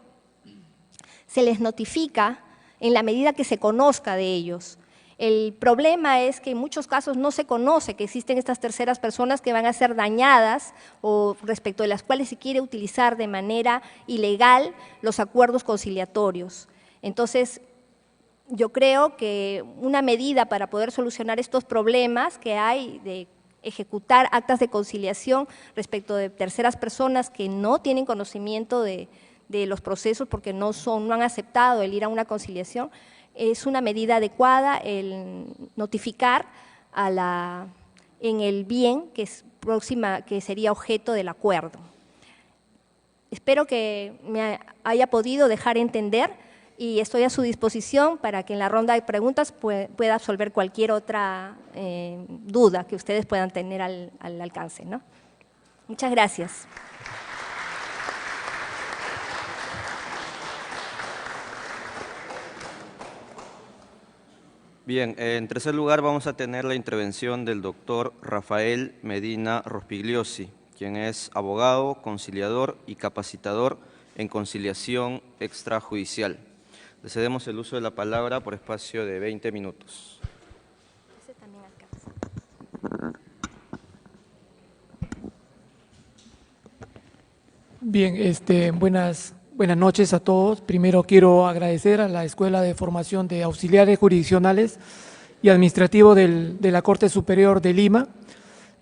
se les notifica en la medida que se conozca de ellos. El problema es que en muchos casos no se conoce que existen estas terceras personas que van a ser dañadas o respecto de las cuales se quiere utilizar de manera ilegal los acuerdos conciliatorios. Entonces, yo creo que una medida para poder solucionar estos problemas que hay de ejecutar actas de conciliación respecto de terceras personas que no tienen conocimiento de los procesos porque no han aceptado el ir a una conciliación, es una medida adecuada el notificar en el bien que sería objeto del acuerdo. Espero que me haya podido dejar entender y estoy a su disposición para que en la ronda de preguntas pueda absolver cualquier otra duda que ustedes puedan tener al alcance, ¿no? Muchas gracias. Bien, en tercer lugar vamos a tener la intervención del doctor Rafael Medina Rospigliosi, quien es abogado, conciliador y capacitador en conciliación extrajudicial. Le cedemos el uso de la palabra por espacio de 20 minutos. Ese también alcanza. Bien, buenas noches a todos. Primero quiero agradecer a la Escuela de Formación de Auxiliares Jurisdiccionales y Administrativos de la Corte Superior de Lima,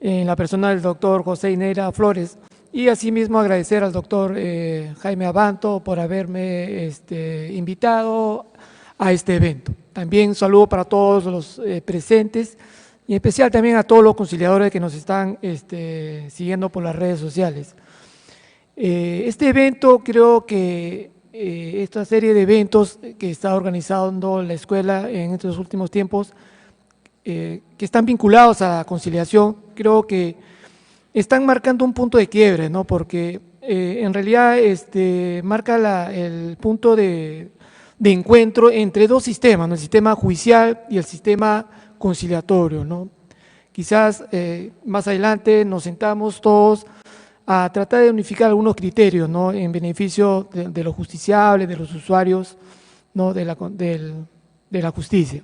en la persona del doctor José Ineira Flores, y asimismo agradecer al doctor Jaime Abanto por haberme invitado a este evento. También un saludo para todos los presentes y en especial también a todos los conciliadores que nos están siguiendo por las redes sociales. Este evento, creo que esta serie de eventos que está organizando la escuela en estos últimos tiempos, que están vinculados a la conciliación, creo que están marcando un punto de quiebre, ¿no? Porque en realidad marca el punto de encuentro entre dos sistemas, ¿no? El sistema judicial y el sistema conciliatorio, ¿no? Quizás más adelante nos sentamos todos a tratar de unificar algunos criterios, ¿no? En beneficio de los justiciables, de los usuarios, ¿no? de la justicia.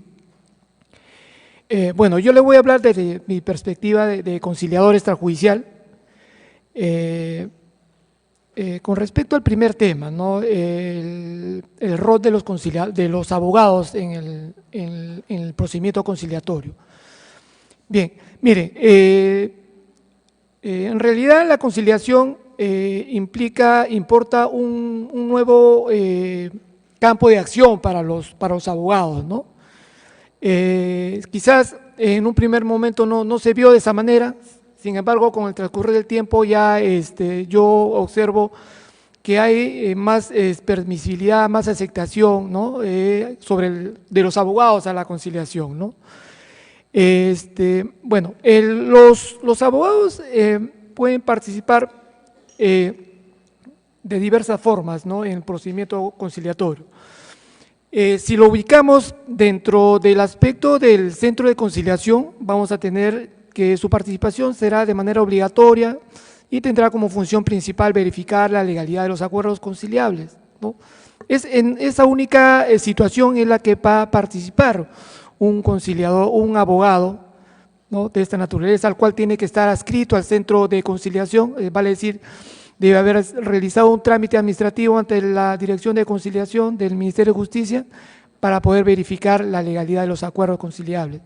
Bueno, yo le voy a hablar desde mi perspectiva de conciliador extrajudicial. Con respecto al primer tema, ¿no? El rol de los abogados en el procedimiento conciliatorio. Bien, mire, en realidad la conciliación importa un nuevo campo de acción para los abogados, ¿no? Quizás en un primer momento no se vio de esa manera, sin embargo con el transcurrir del tiempo ya yo observo que hay más permisibilidad, más aceptación, ¿no? De los abogados a la conciliación, ¿no? Bueno, los abogados pueden participar de diversas formas, ¿no? En el procedimiento conciliatorio. Si lo ubicamos dentro del aspecto del centro de conciliación, vamos a tener que su participación será de manera obligatoria y tendrá como función principal verificar la legalidad de los acuerdos conciliables, ¿no? Es en esa única situación en la que va a participar un conciliador, un abogado, ¿no?, de esta naturaleza, al cual tiene que estar adscrito al centro de conciliación, vale decir, debe haber realizado un trámite administrativo ante la Dirección de Conciliación del Ministerio de Justicia para poder verificar la legalidad de los acuerdos conciliables.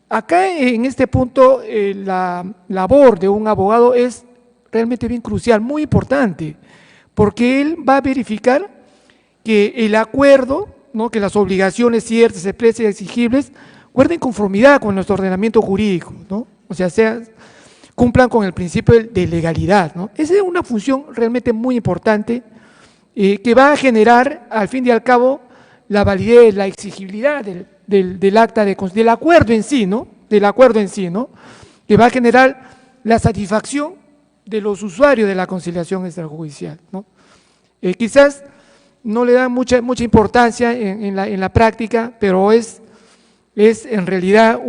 Acá en este punto la labor de un abogado es realmente bien crucial, muy importante, porque él va a verificar que el acuerdo, ¿no?, que las obligaciones ciertas, expresas y exigibles guarden conformidad con nuestro ordenamiento jurídico, ¿no? O sea, cumplan con el principio de legalidad, ¿no? Esa es una función realmente muy importante que va a generar, al fin y al cabo, la validez, la exigibilidad del acta del acuerdo en sí, ¿no? Del acuerdo en sí, ¿no? Que va a generar la satisfacción de los usuarios de la conciliación extrajudicial, ¿no? Quizás no le dan mucha importancia en la práctica, pero es en realidad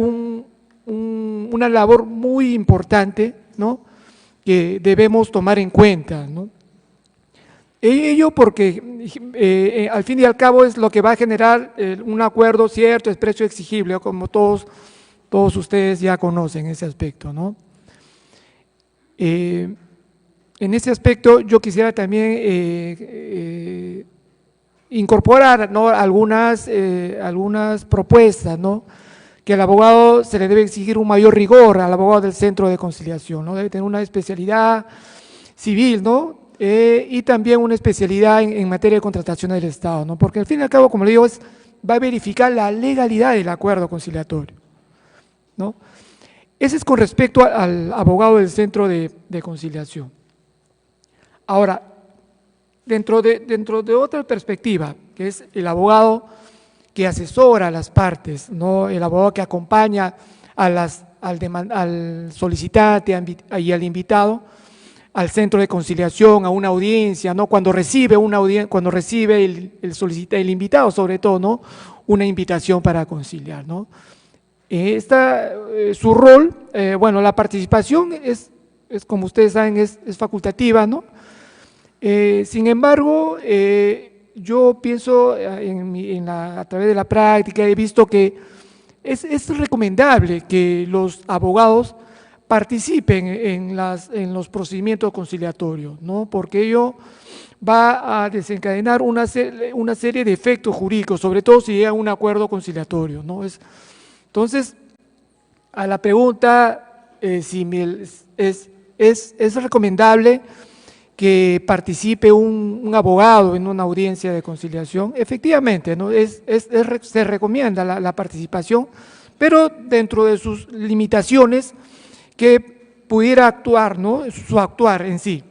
una labor muy importante, ¿no?, que debemos tomar en cuenta, ¿no? Ello porque al fin y al cabo es lo que va a generar un acuerdo cierto, expreso y exigible, como todos ustedes ya conocen ese aspecto, ¿no? En ese aspecto yo quisiera también incorporar, ¿no?, algunas propuestas, ¿no?, que al abogado se le debe exigir un mayor rigor, al abogado del centro de conciliación, ¿no? Debe tener una especialidad civil, ¿no?, y también una especialidad en materia de contratación del Estado, ¿no?, porque al fin y al cabo, como le digo, va a verificar la legalidad del acuerdo conciliatorio, ¿no? Ese es con respecto al abogado del centro de conciliación. Ahora, dentro de otra perspectiva, que es el abogado que asesora a las partes, ¿no?, el abogado que acompaña al solicitante y al invitado al centro de conciliación, a una audiencia, ¿no?, cuando recibe el invitado, sobre todo, ¿no?, una invitación para conciliar, ¿no? Su rol, bueno, la participación es como ustedes saben, es facultativa, ¿no? Sin embargo, yo pienso a través de la práctica, he visto que es recomendable que los abogados participen en los procedimientos conciliatorios, ¿no?, porque ello va a desencadenar una serie de efectos jurídicos, sobre todo si llega a un acuerdo conciliatorio, ¿no? Entonces, a la pregunta si es recomendable que participe un abogado en una audiencia de conciliación, efectivamente, ¿no?, se recomienda la participación, pero dentro de sus limitaciones que pudiera actuar, ¿no?, su actuar en sí.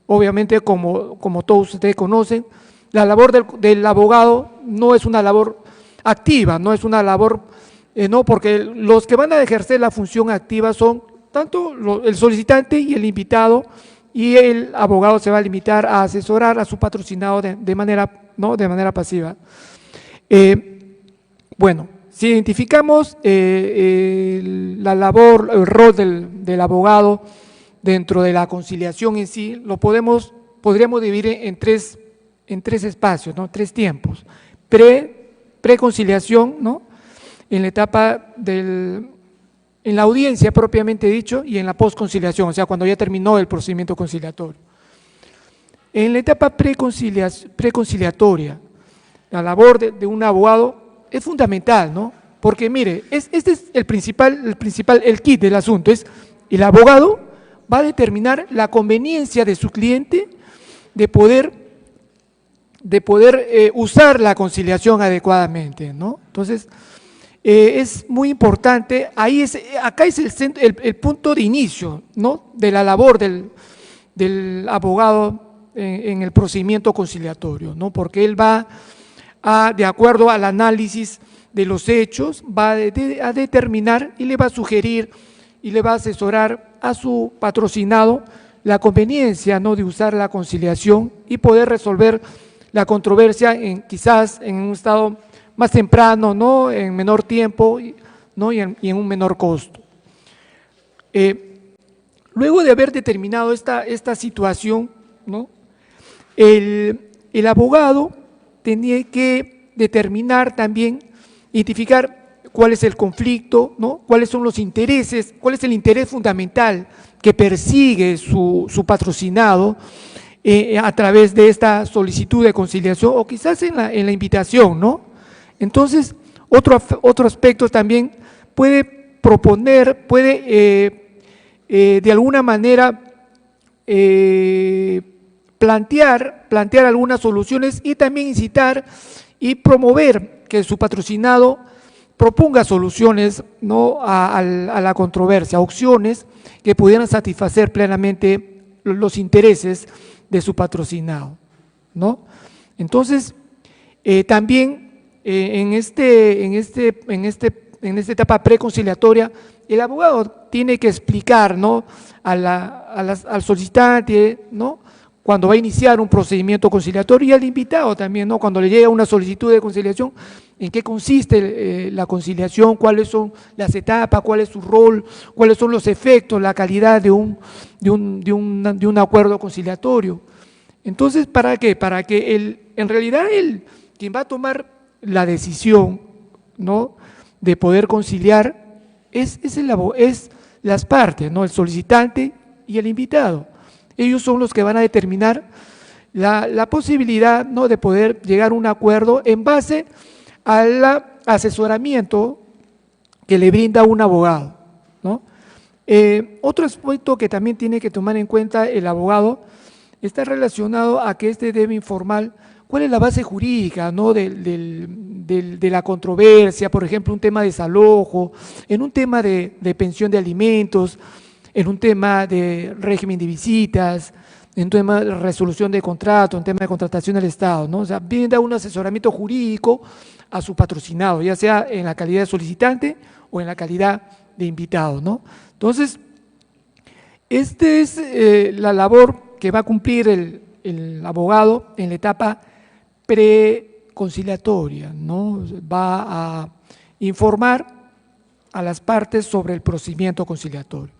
Obviamente, como todos ustedes conocen, la labor del abogado no es una labor activa, no es una labor, no, porque los que van a ejercer la función activa son tanto el solicitante y el invitado, y el abogado se va a limitar a asesorar a su patrocinado de manera pasiva. Bueno, si identificamos la labor, el rol del abogado dentro de la conciliación en sí, podríamos dividir en tres espacios, ¿no?, tres tiempos: preconciliación, ¿no?, en la etapa en la audiencia propiamente dicho, y en la posconciliación, o sea, cuando ya terminó el procedimiento conciliatorio. En la etapa preconciliatoria, la labor de un abogado es fundamental, ¿no? Porque mire, este es el kit del asunto, es el abogado va a determinar la conveniencia de su cliente de poder usar la conciliación adecuadamente, ¿no? Entonces, es muy importante, acá es el punto de inicio, ¿no?, de la labor del abogado en el procedimiento conciliatorio, ¿no?, porque él va de acuerdo al análisis de los hechos, va a determinar y le va a sugerir y le va a asesorar a su patrocinado la conveniencia, ¿no?, de usar la conciliación y poder resolver la controversia quizás en un estado más temprano, ¿no? En menor tiempo, ¿no? y en un menor costo. Luego de haber determinado esta situación, ¿no? El abogado tenía que determinar también, identificar cuál es el conflicto, ¿no? Cuáles son los intereses, cuál es el interés fundamental que persigue su patrocinado a través de esta solicitud de conciliación o quizás en la invitación, ¿no? Entonces, otro aspecto también puede proponer, de alguna manera plantear algunas soluciones y también incitar y promover que su patrocinado proponga soluciones, ¿no? a la controversia, opciones que pudieran satisfacer plenamente los intereses de su patrocinado, ¿no? Entonces, también en esta etapa preconciliatoria, el abogado tiene que explicar, ¿no? al solicitante, ¿no? Cuando va a iniciar un procedimiento conciliatorio, y al invitado también, ¿no? Cuando le llega una solicitud de conciliación, en qué consiste la conciliación, cuáles son las etapas, cuál es su rol, cuáles son los efectos, la calidad de un acuerdo conciliatorio. Entonces, ¿para qué? Para que en realidad quien va a tomar la decisión, ¿no? de poder conciliar es las partes, ¿no? El solicitante y el invitado. Ellos son los que van a determinar la posibilidad, ¿no? de poder llegar a un acuerdo en base al asesoramiento que le brinda un abogado, ¿no? Otro aspecto que también tiene que tomar en cuenta el abogado está relacionado a que debe informar cuál es la base jurídica, ¿no? de la controversia, por ejemplo, un tema de desalojo, en un tema de pensión de alimentos, en un tema de régimen de visitas, en un tema de resolución de contrato, en tema de contratación del Estado, ¿no? O sea, brinda un asesoramiento jurídico a su patrocinado, ya sea en la calidad de solicitante o en la calidad de invitado, ¿no? Entonces, esta es la labor que va a cumplir el abogado en la etapa preconciliatoria, ¿no? Va a informar a las partes sobre el procedimiento conciliatorio.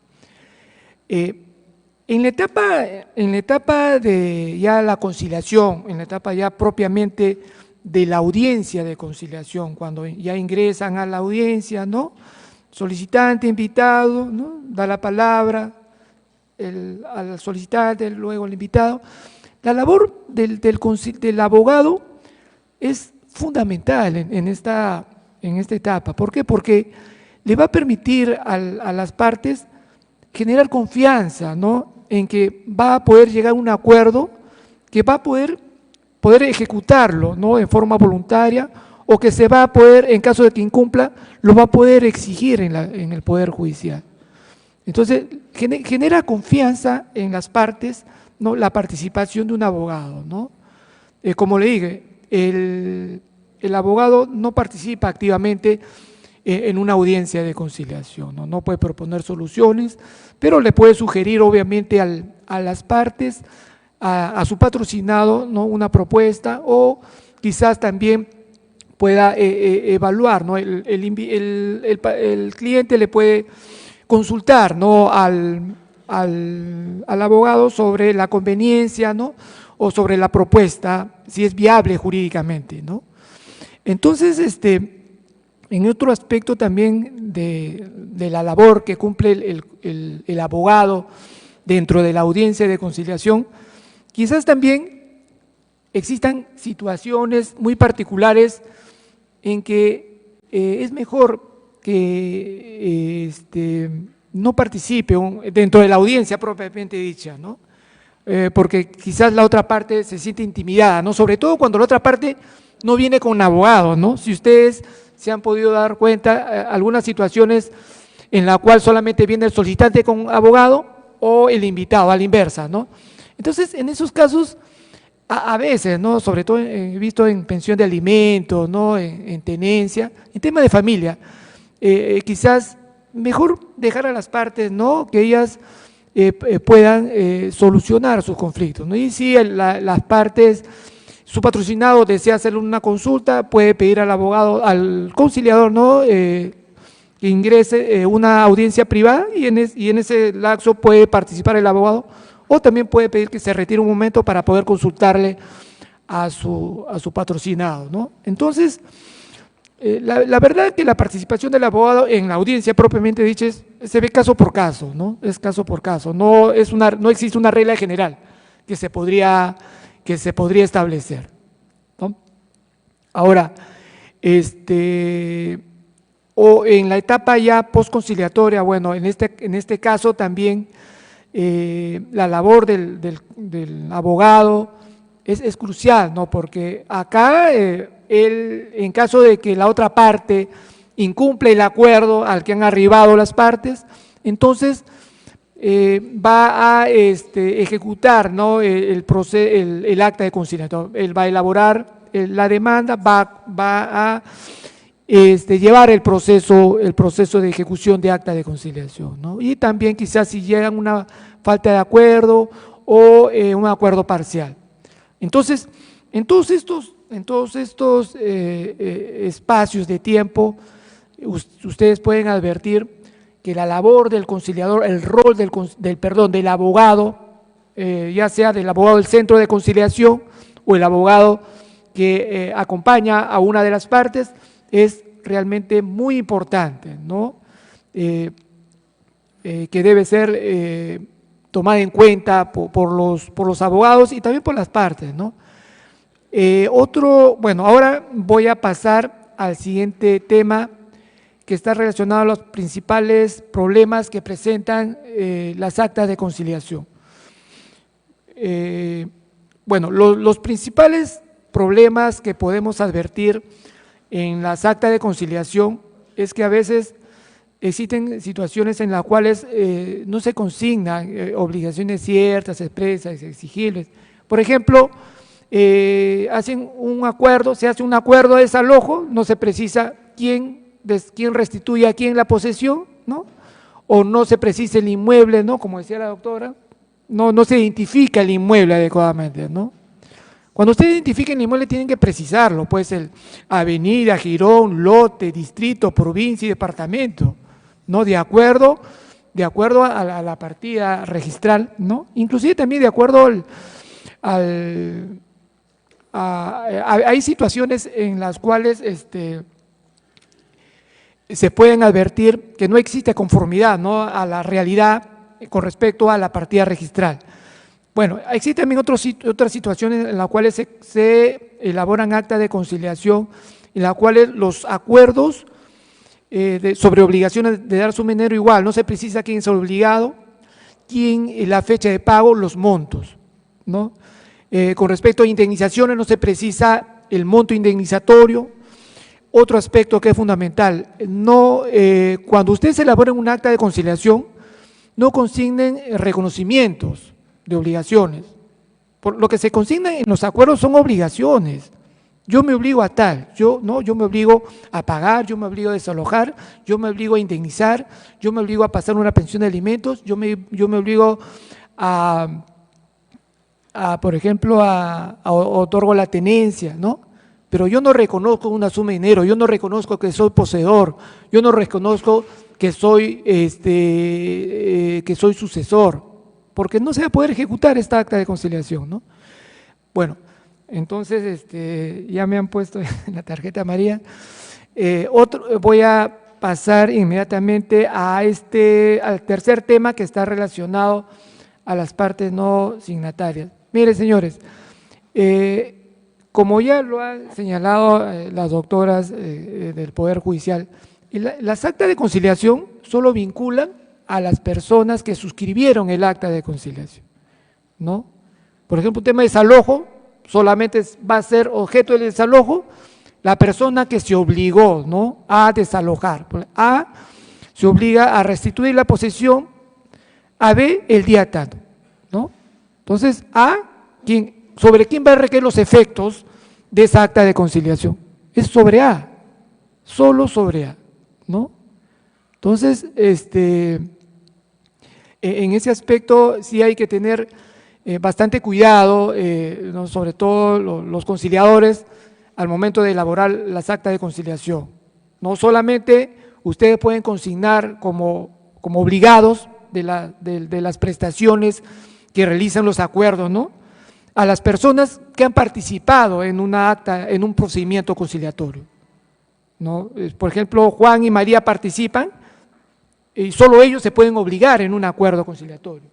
En la etapa de ya la conciliación, en la etapa ya propiamente de la audiencia de conciliación, cuando ya ingresan a la audiencia, ¿no? Solicitante, invitado, ¿no? Da la palabra al solicitante, luego al invitado. La labor del abogado es fundamental en esta etapa. ¿Por qué? Porque le va a permitir a las partes generar confianza, ¿no? En que va a poder llegar a un acuerdo, que va a poder ejecutarlo, ¿no? En forma voluntaria, o que se va a poder, en caso de que incumpla, lo va a poder exigir en el Poder Judicial. Entonces, genera confianza en las partes, ¿no? La participación de un abogado, ¿no? Como le dije, el abogado no participa activamente en una audiencia de conciliación, ¿no? No puede proponer soluciones, pero le puede sugerir obviamente a las partes, a su patrocinado, ¿no? Una propuesta, o quizás también pueda evaluar, ¿no? El cliente le puede consultar, ¿no? al abogado sobre la conveniencia, ¿no? O sobre la propuesta, si es viable jurídicamente, ¿no? Entonces, en otro aspecto también de la labor que cumple el abogado dentro de la audiencia de conciliación, quizás también existan situaciones muy particulares en que es mejor que no participe dentro de la audiencia propiamente dicha, ¿no? Porque quizás la otra parte se siente intimidada, ¿no? Sobre todo cuando la otra parte no viene con abogado, ¿no? Si ustedes se han podido dar cuenta, algunas situaciones en la cual solamente viene el solicitante con abogado o el invitado, a la inversa, ¿no? Entonces, en esos casos, a veces, ¿no? Sobre todo he visto en pensión de alimentos, ¿no? En tenencia, en tema de familia, quizás mejor dejar a las partes, ¿no? Que ellas puedan solucionar sus conflictos, ¿no? Y si las partes su patrocinado desea hacerle una consulta, puede pedir al abogado, al conciliador, ¿no? Que ingrese una audiencia privada y en ese lapso puede participar el abogado, o también puede pedir que se retire un momento para poder consultarle a su patrocinado, ¿no? Entonces, la verdad es que la participación del abogado en la audiencia propiamente dicha se ve caso por caso, ¿no? Es caso por caso, no existe una regla general que se podría establecer, ¿no? Ahora, o en la etapa ya postconciliatoria, bueno, en este caso también la labor del abogado es crucial, ¿no? Porque acá él, en caso de que la otra parte incumple el acuerdo al que han arribado las partes, entonces va a ejecutar, ¿no? el acta de conciliación. Él va a elaborar la demanda, va a llevar el proceso de ejecución de acta de conciliación, ¿no? Y también quizás si llegan una falta de acuerdo o un acuerdo parcial. Entonces, en todos estos espacios de tiempo, ustedes pueden advertir que la labor del conciliador, el rol del abogado, ya sea del abogado del centro de conciliación o el abogado que acompaña a una de las partes, es realmente muy importante, ¿no? Que debe ser tomada en cuenta por los abogados y también por las partes, ¿no? Bueno, ahora voy a pasar al siguiente tema que está relacionado a los principales problemas que presentan las actas de conciliación. Bueno, los principales problemas que podemos advertir en las actas de conciliación es que a veces existen situaciones en las cuales no se consignan obligaciones ciertas, expresas, exigibles. Por ejemplo, se hace un acuerdo de desalojo, no se precisa quién restituye a quién la posesión, ¿no? O no se precisa el inmueble, ¿no? Como decía la doctora, no se identifica el inmueble adecuadamente, ¿no? Cuando ustedes identifiquen el inmueble tienen que precisarlo, puede ser avenida, jirón, lote, distrito, provincia y departamento, ¿no? De acuerdo a la partida registral, ¿no? Inclusive también de acuerdo hay situaciones en las cuales se pueden advertir que no existe conformidad, ¿no? A la realidad con respecto a la partida registral. Bueno, existen también otras situaciones en las cuales se elaboran actas de conciliación, en las cuales los acuerdos sobre obligaciones de dar su dinero igual, no se precisa quién es el obligado, la fecha de pago, los montos, ¿no? Con respecto a indemnizaciones no se precisa el monto indemnizatorio. Otro aspecto que es fundamental, cuando ustedes elaboren un acta de conciliación, no consignen reconocimientos de obligaciones. Por lo que se consigna en los acuerdos son obligaciones. Yo me obligo a tal, yo me obligo a pagar, yo me obligo a desalojar, yo me obligo a indemnizar, yo me obligo a pasar una pensión de alimentos, yo me obligo por ejemplo, otorgo la tenencia, ¿no? Pero yo no reconozco una suma de dinero, yo no reconozco que soy poseedor, yo no reconozco que soy sucesor, porque no se va a poder ejecutar esta acta de conciliación, ¿no? Bueno, entonces ya me han puesto en la tarjeta amarilla. Voy a pasar inmediatamente al tercer tema que está relacionado a las partes no signatarias. Miren, señores, como ya lo han señalado las doctoras del Poder Judicial, las actas de conciliación solo vinculan a las personas que suscribieron el acta de conciliación, ¿no? Por ejemplo, un tema de desalojo, solamente va a ser objeto del desalojo la persona que se obligó, ¿no?, a desalojar. A se obliga a restituir la posesión a B el día tanto, ¿no? Entonces, ¿sobre quién va a recaer los efectos de esa acta de conciliación? Es sobre A, solo sobre A, ¿no? Entonces, en ese aspecto sí hay que tener bastante cuidado, ¿no? Sobre todo los conciliadores, al momento de elaborar las actas de conciliación. No solamente ustedes pueden consignar como obligados de las prestaciones que realizan los acuerdos, ¿no?, a las personas que han participado en una acta, en un procedimiento conciliatorio, ¿no? Por ejemplo, Juan y María participan y solo ellos se pueden obligar en un acuerdo conciliatorio.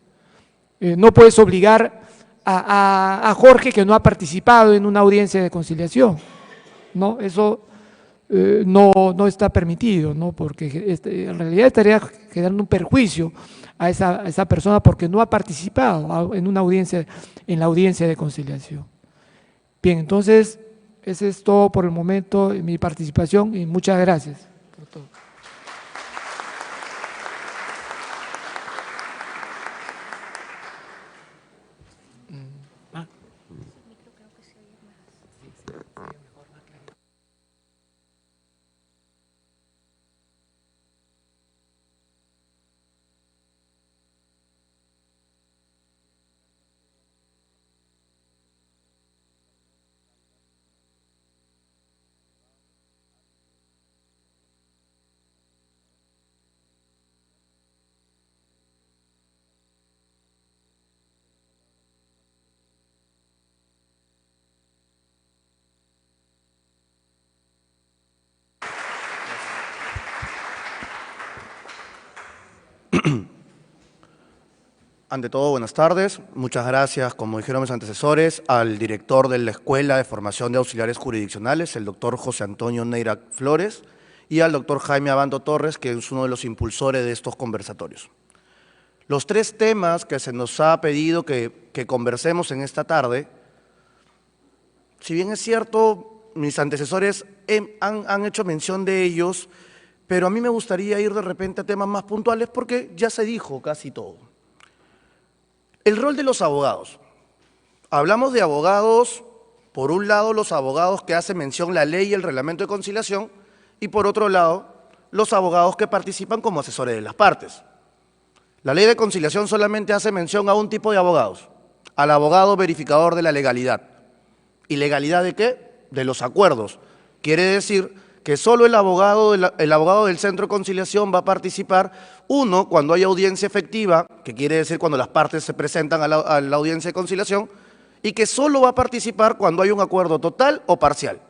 No puedes obligar a Jorge, que no ha participado en una audiencia de conciliación, ¿no? Eso no está permitido, ¿no? Porque en realidad estaría generando un perjuicio a esa persona porque no ha participado en una audiencia, en la audiencia de conciliación. Bien, entonces, ese es todo por el momento en mi participación y muchas gracias por todo. Ante todo, buenas tardes. Muchas gracias, como dijeron mis antecesores, al director de la Escuela de Formación de Auxiliares Jurisdiccionales, el doctor José Antonio Neira Flores, y al doctor Jaime Abando Torres, que es uno de los impulsores de estos conversatorios. Los tres temas que se nos ha pedido que conversemos en esta tarde, si bien es cierto, mis antecesores han hecho mención de ellos, pero a mí me gustaría ir de repente a temas más puntuales porque ya se dijo casi todo. El rol de los abogados. Hablamos de abogados, por un lado los abogados que hacen mención la ley y el reglamento de conciliación, y por otro lado los abogados que participan como asesores de las partes. La ley de conciliación solamente hace mención a un tipo de abogados, al abogado verificador de la legalidad. ¿Y legalidad de qué? De los acuerdos. Quiere decir que solo el abogado del centro de conciliación va a participar, uno, cuando hay audiencia efectiva, que quiere decir cuando las partes se presentan a la audiencia de conciliación, y que solo va a participar cuando hay un acuerdo total o parcial.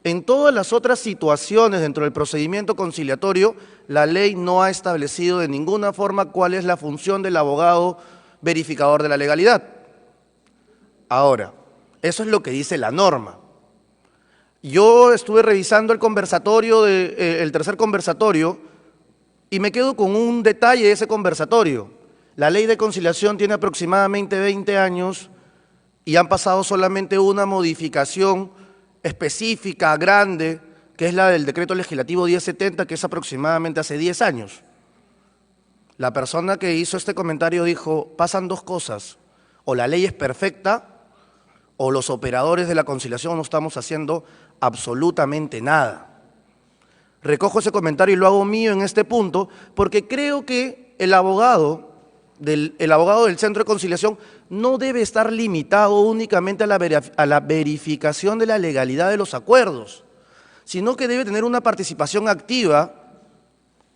En todas las otras situaciones dentro del procedimiento conciliatorio, la ley no ha establecido de ninguna forma cuál es la función del abogado verificador de la legalidad. Ahora, eso es lo que dice la norma. Yo estuve revisando el conversatorio, el tercer conversatorio, y me quedo con un detalle de ese conversatorio. La ley de conciliación tiene aproximadamente 20 años y han pasado solamente una modificación específica, grande, que es la del decreto legislativo 1070, que es aproximadamente hace 10 años. La persona que hizo este comentario dijo, pasan dos cosas, o la ley es perfecta, o los operadores de la conciliación no estamos haciendo absolutamente nada. Recojo ese comentario y lo hago mío en este punto porque creo que el abogado del centro de conciliación no debe estar limitado únicamente a la verificación de la legalidad de los acuerdos, sino que debe tener una participación activa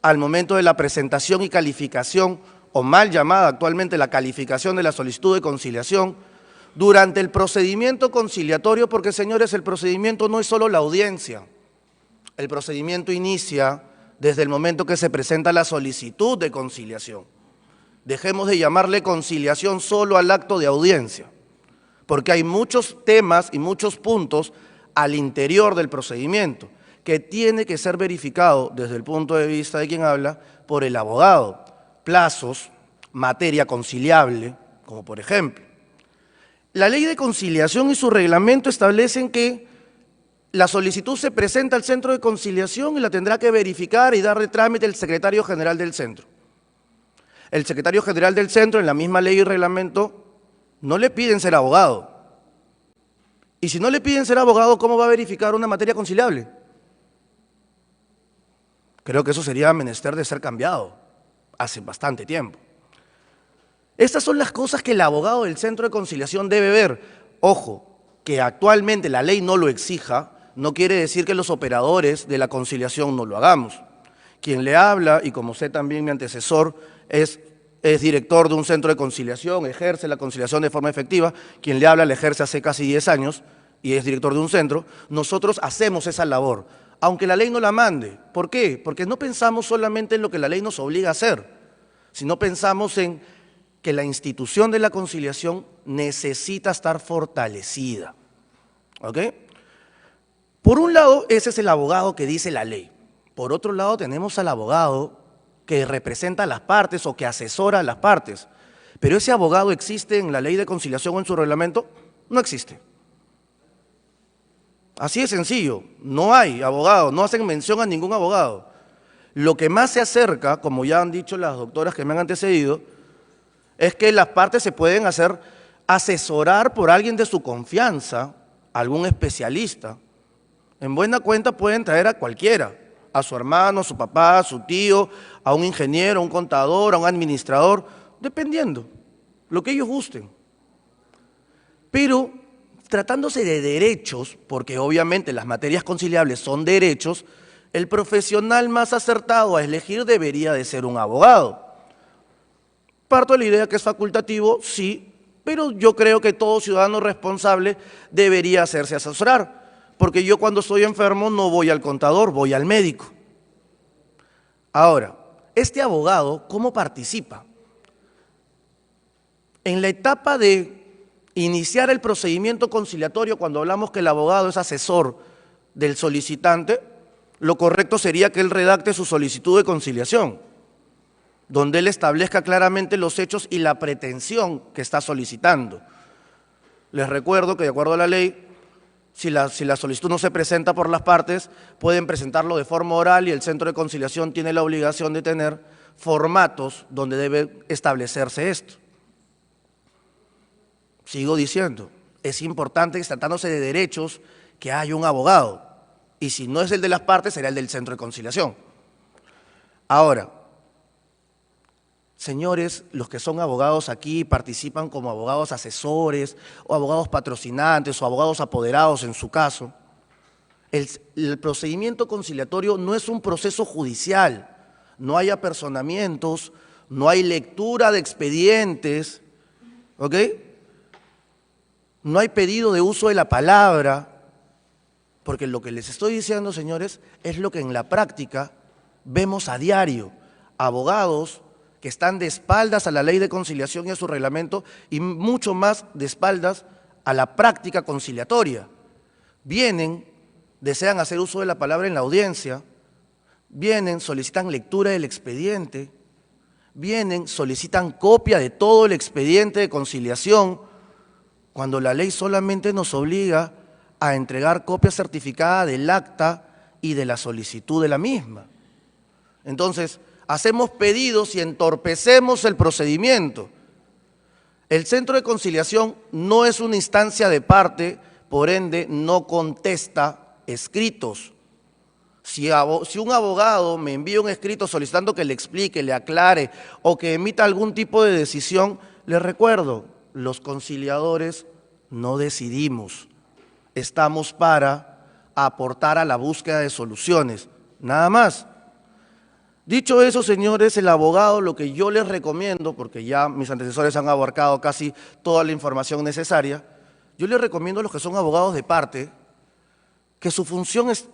al momento de la presentación y calificación, o mal llamada actualmente la calificación de la solicitud de conciliación, durante el procedimiento conciliatorio, porque, señores, el procedimiento no es solo la audiencia. El procedimiento inicia desde el momento que se presenta la solicitud de conciliación. Dejemos de llamarle conciliación solo al acto de audiencia, porque hay muchos temas y muchos puntos al interior del procedimiento que tiene que ser verificado desde el punto de vista de quien habla por el abogado. Plazos, materia conciliable, como por ejemplo. La ley de conciliación y su reglamento establecen que la solicitud se presenta al centro de conciliación y la tendrá que verificar y dar de trámite el secretario general del centro. El secretario general del centro, en la misma ley y reglamento, no le piden ser abogado. Y si no le piden ser abogado, ¿cómo va a verificar una materia conciliable? Creo que eso sería menester de ser cambiado hace bastante tiempo. Estas son las cosas que el abogado del Centro de Conciliación debe ver. Ojo, que actualmente la ley no lo exija, no quiere decir que los operadores de la conciliación no lo hagamos. Quien le habla, y como sé también mi antecesor, es director de un centro de conciliación, ejerce la conciliación de forma efectiva, quien le habla la ejerce hace casi 10 años y es director de un centro. Nosotros hacemos esa labor, aunque la ley no la mande. ¿Por qué? Porque no pensamos solamente en lo que la ley nos obliga a hacer, sino pensamos en que la institución de la conciliación necesita estar fortalecida. ¿Ok? Por un lado, ese es el abogado que dice la ley. Por otro lado, tenemos al abogado que representa a las partes o que asesora a las partes. Pero ese abogado existe en la ley de conciliación o en su reglamento, no existe. Así de sencillo, no hay abogado, no hacen mención a ningún abogado. Lo que más se acerca, como ya han dicho las doctoras que me han antecedido, es que las partes se pueden hacer asesorar por alguien de su confianza, algún especialista. En buena cuenta pueden traer a cualquiera, a su hermano, a su papá, a su tío, a un ingeniero, a un contador, a un administrador, dependiendo, lo que ellos gusten. Pero tratándose de derechos, porque obviamente las materias conciliables son derechos, el profesional más acertado a elegir debería de ser un abogado. Parto de la idea que es facultativo, sí, pero yo creo que todo ciudadano responsable debería hacerse asesorar. Porque yo cuando estoy enfermo no voy al contador, voy al médico. Ahora, este abogado, ¿cómo participa? En la etapa de iniciar el procedimiento conciliatorio, cuando hablamos que el abogado es asesor del solicitante, lo correcto sería que él redacte su solicitud de conciliación, donde él establezca claramente los hechos y la pretensión que está solicitando. Les recuerdo que de acuerdo a la ley, si la solicitud no se presenta por las partes, pueden presentarlo de forma oral y el Centro de Conciliación tiene la obligación de tener formatos donde debe establecerse esto. Sigo diciendo, es importante, tratándose de derechos, que haya un abogado. Y si no es el de las partes, será el del Centro de Conciliación. Ahora, señores, los que son abogados aquí participan como abogados asesores o abogados patrocinantes o abogados apoderados en su caso. El procedimiento conciliatorio no es un proceso judicial, no hay apersonamientos, no hay lectura de expedientes, ¿ok? No hay pedido de uso de la palabra, porque lo que les estoy diciendo, señores, es lo que en la práctica vemos a diario, abogados que están de espaldas a la ley de conciliación y a su reglamento y mucho más de espaldas a la práctica conciliatoria. Vienen, desean hacer uso de la palabra en la audiencia, vienen, solicitan lectura del expediente, vienen, solicitan copia de todo el expediente de conciliación, cuando la ley solamente nos obliga a entregar copia certificada del acta y de la solicitud de la misma. Entonces, hacemos pedidos y entorpecemos el procedimiento. El Centro de Conciliación no es una instancia de parte, por ende no contesta escritos. Si un abogado me envía un escrito solicitando que le explique, le aclare o que emita algún tipo de decisión, le recuerdo, los conciliadores no decidimos, estamos para aportar a la búsqueda de soluciones, nada más. Dicho eso, señores, el abogado, lo que yo les recomiendo, porque ya mis antecesores han abarcado casi toda la información necesaria, yo les recomiendo a los que son abogados de parte que su función es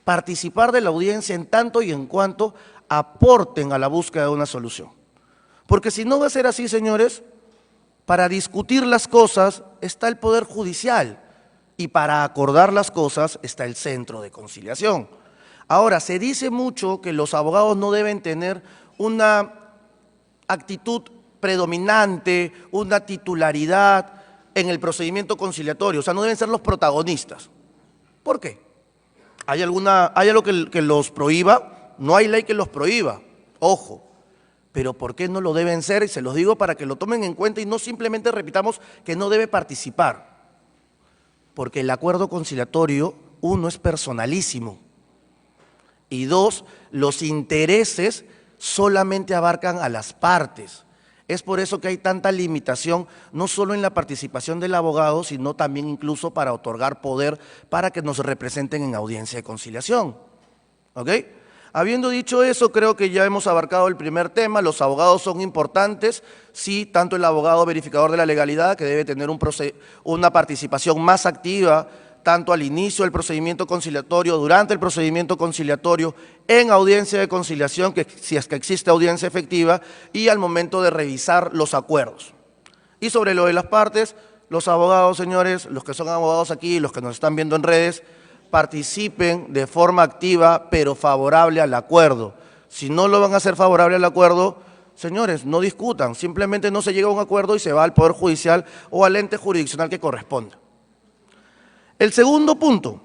participar de la audiencia en tanto y en cuanto aporten a la búsqueda de una solución. Porque si no va a ser así, señores, para discutir las cosas está el Poder Judicial y para acordar las cosas está el Centro de Conciliación. Ahora, se dice mucho que los abogados no deben tener una actitud predominante, una titularidad en el procedimiento conciliatorio, o sea, no deben ser los protagonistas. ¿Por qué? ¿Hay algo que los prohíba? No hay ley que los prohíba, ojo, pero ¿por qué no lo deben ser? Y se los digo para que lo tomen en cuenta y no simplemente repitamos que no debe participar, porque el acuerdo conciliatorio, uno, es personalísimo, y dos, los intereses solamente abarcan a las partes. Es por eso que hay tanta limitación, no solo en la participación del abogado, sino también incluso para otorgar poder para que nos representen en audiencia de conciliación. ¿Ok? Habiendo dicho eso, creo que ya hemos abarcado el primer tema. Los abogados son importantes, sí, tanto el abogado verificador de la legalidad, que debe tener una participación más activa, tanto al inicio del procedimiento conciliatorio, durante el procedimiento conciliatorio, en audiencia de conciliación, que si es que existe audiencia efectiva, y al momento de revisar los acuerdos. Y sobre lo de las partes, los abogados, señores, los que son abogados aquí, los que nos están viendo en redes, participen de forma activa, pero favorable al acuerdo. Si no lo van a hacer favorable al acuerdo, señores, no discutan, simplemente no se llega a un acuerdo y se va al Poder Judicial o al ente jurisdiccional que corresponda. El segundo punto,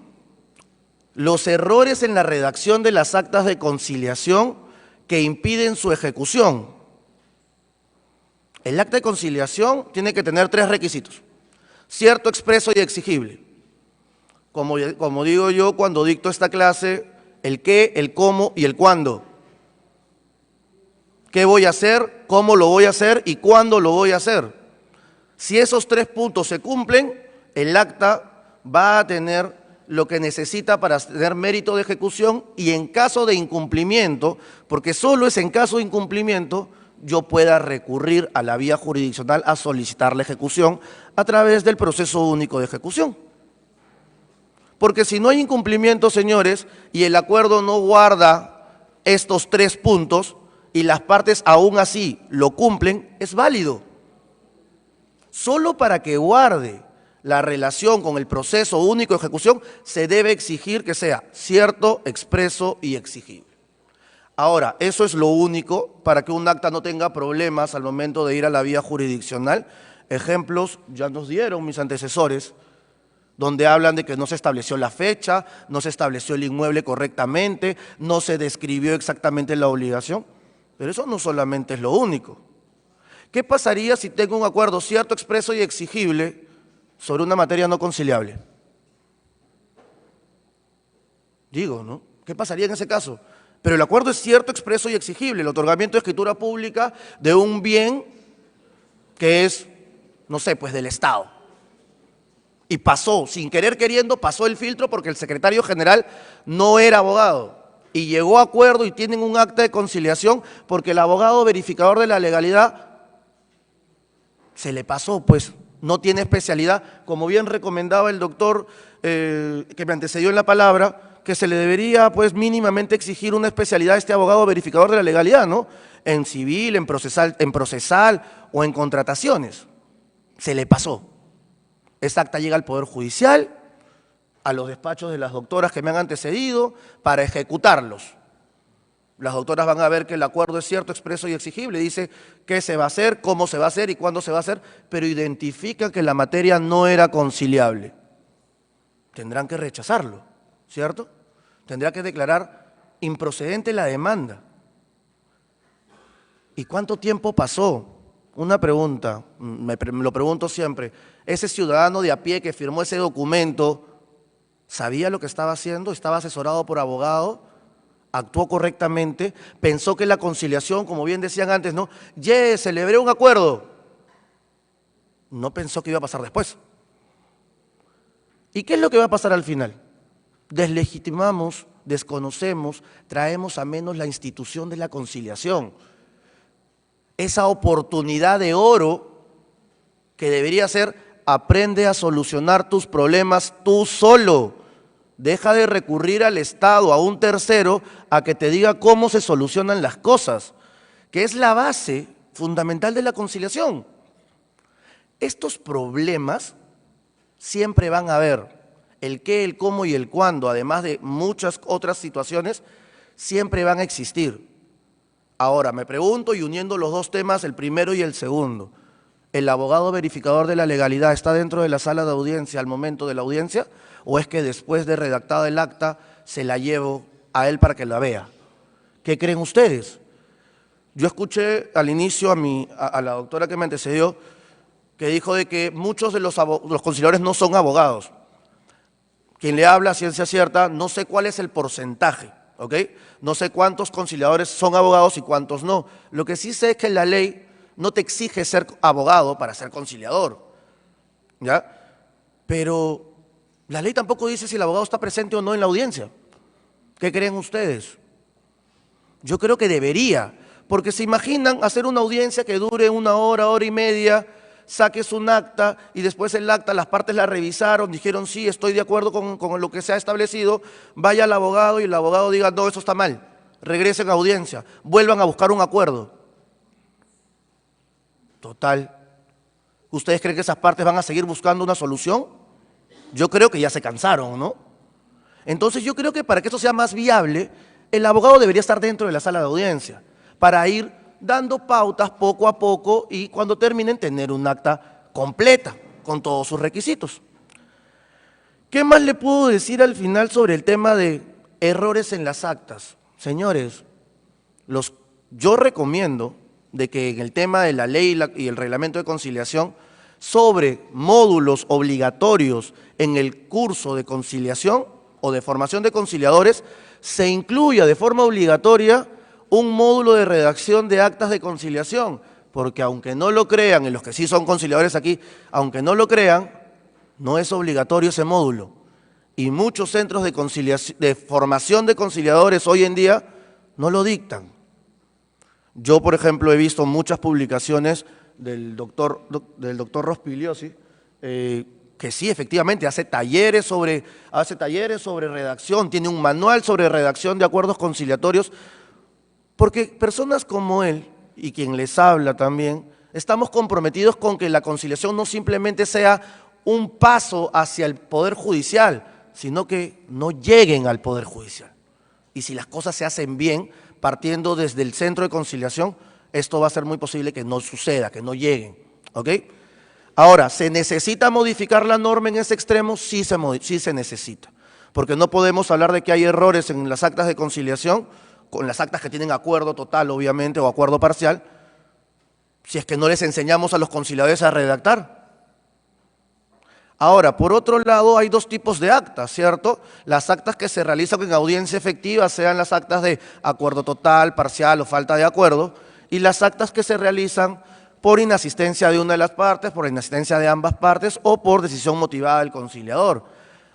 los errores en la redacción de las actas de conciliación que impiden su ejecución. El acta de conciliación tiene que tener 3 requisitos: cierto, expreso y exigible. Como digo yo cuando dicto esta clase, el qué, el cómo y el cuándo. ¿Qué voy a hacer? ¿Cómo lo voy a hacer? ¿Y cuándo lo voy a hacer? Si esos 3 puntos se cumplen, el acta va a tener lo que necesita para tener mérito de ejecución, y en caso de incumplimiento, porque solo es en caso de incumplimiento, yo pueda recurrir a la vía jurisdiccional a solicitar la ejecución a través del proceso único de ejecución. Porque si no hay incumplimiento, señores, y el acuerdo no guarda estos 3 puntos y las partes aún así lo cumplen, es válido. Solo para que guarde la relación con el proceso único de ejecución se debe exigir que sea cierto, expreso y exigible. Ahora, eso es lo único para que un acta no tenga problemas al momento de ir a la vía jurisdiccional. Ejemplos ya nos dieron mis antecesores, donde hablan de que no se estableció la fecha, no se estableció el inmueble correctamente, no se describió exactamente la obligación. Pero eso no solamente es lo único. ¿Qué pasaría si tengo un acuerdo cierto, expreso y exigible sobre una materia no conciliable? Digo, ¿no? ¿Qué pasaría en ese caso? Pero el acuerdo es cierto, expreso y exigible, el otorgamiento de escritura pública de un bien que es, no sé, pues del Estado. Y pasó, sin querer queriendo, pasó el filtro porque el secretario general no era abogado. Y llegó a acuerdo y tienen un acta de conciliación porque el abogado verificador de la legalidad se le pasó, pues no tiene especialidad, como bien recomendaba el doctor que me antecedió en la palabra, que se le debería pues mínimamente exigir una especialidad a este abogado verificador de la legalidad, ¿no? En civil, en procesal o en contrataciones. Se le pasó. Esta acta llega al Poder Judicial, a los despachos de las doctoras que me han antecedido, para ejecutarlos. Las doctoras van a ver que el acuerdo es cierto, expreso y exigible, dice qué se va a hacer, cómo se va a hacer y cuándo se va a hacer, pero identifica que la materia no era conciliable. Tendrán que rechazarlo, ¿cierto? Tendrá que declarar improcedente la demanda. ¿Y cuánto tiempo pasó? Una pregunta, me lo pregunto siempre. ¿Ese ciudadano de a pie que firmó ese documento sabía lo que estaba haciendo? ¿Estaba asesorado por abogado? ¿Actuó correctamente? ¿Pensó que la conciliación, como bien decían antes, no? Celebré un acuerdo. No pensó que iba a pasar después. ¿Y qué es lo que va a pasar al final? Deslegitimamos, desconocemos, traemos a menos la institución de la conciliación. Esa oportunidad de oro que debería ser: aprende a solucionar tus problemas tú solo. Deja de recurrir al Estado, a un tercero, a que te diga cómo se solucionan las cosas, que es la base fundamental de la conciliación. Estos problemas siempre van a haber. El qué, el cómo y el cuándo, además de muchas otras situaciones, siempre van a existir. Ahora, me pregunto, y uniendo los dos temas, el primero y el segundo, ¿el abogado verificador de la legalidad está dentro de la sala de audiencia al momento de la audiencia? ¿O es que después de redactada el acta se la llevo a él para que la vea? ¿Qué creen ustedes? Yo escuché al inicio a la doctora que me antecedió que dijo de que muchos de los conciliadores no son abogados. Quien le habla a ciencia cierta, no sé cuál es el porcentaje, ¿ok? No sé cuántos conciliadores son abogados y cuántos no. Lo que sí sé es que la ley no te exige ser abogado para ser conciliador, ¿ya? Pero la ley tampoco dice si el abogado está presente o no en la audiencia. ¿Qué creen ustedes? Yo creo que debería, porque se imaginan hacer una audiencia que dure 1 hora, hora y media, saques un acta y después el acta, las partes la revisaron, dijeron sí, estoy de acuerdo con lo que se ha establecido, vaya al abogado y el abogado diga no, eso está mal, regresen a audiencia, vuelvan a buscar un acuerdo. Total, ¿ustedes creen que esas partes van a seguir buscando una solución? Yo creo que ya se cansaron, ¿no? Entonces yo creo que para que esto sea más viable, el abogado debería estar dentro de la sala de audiencia, para ir dando pautas poco a poco y cuando terminen tener un acta completa con todos sus requisitos. ¿Qué más le puedo decir al final sobre el tema de errores en las actas? Señores, yo recomiendo de que en el tema de la ley y el reglamento de conciliación, sobre módulos obligatorios en el curso de conciliación o de formación de conciliadores, se incluya de forma obligatoria un módulo de redacción de actas de conciliación, porque aunque no lo crean, y los que sí son conciliadores aquí, aunque no lo crean, no es obligatorio ese módulo. Y muchos centros de formación de conciliadores hoy en día no lo dictan. Yo, por ejemplo, he visto muchas publicaciones del doctor Rospigliosi, que sí, efectivamente, hace talleres sobre redacción, tiene un manual sobre redacción de acuerdos conciliatorios, porque personas como él, y quien les habla también, estamos comprometidos con que la conciliación no simplemente sea un paso hacia el Poder Judicial, sino que no lleguen al Poder Judicial. Y si las cosas se hacen bien, partiendo desde el centro de conciliación, esto va a ser muy posible que no suceda, que no lleguen, ¿ok? Ahora, ¿se necesita modificar la norma en ese extremo? Sí se necesita, porque no podemos hablar de que hay errores en las actas de conciliación, con las actas que tienen acuerdo total, obviamente, o acuerdo parcial, si es que no les enseñamos a los conciliadores a redactar. Ahora, por otro lado, hay 2 tipos de actas, ¿cierto? Las actas que se realizan en audiencia efectiva, sean las actas de acuerdo total, parcial o falta de acuerdo, y las actas que se realizan por inasistencia de una de las partes, por inasistencia de ambas partes o por decisión motivada del conciliador.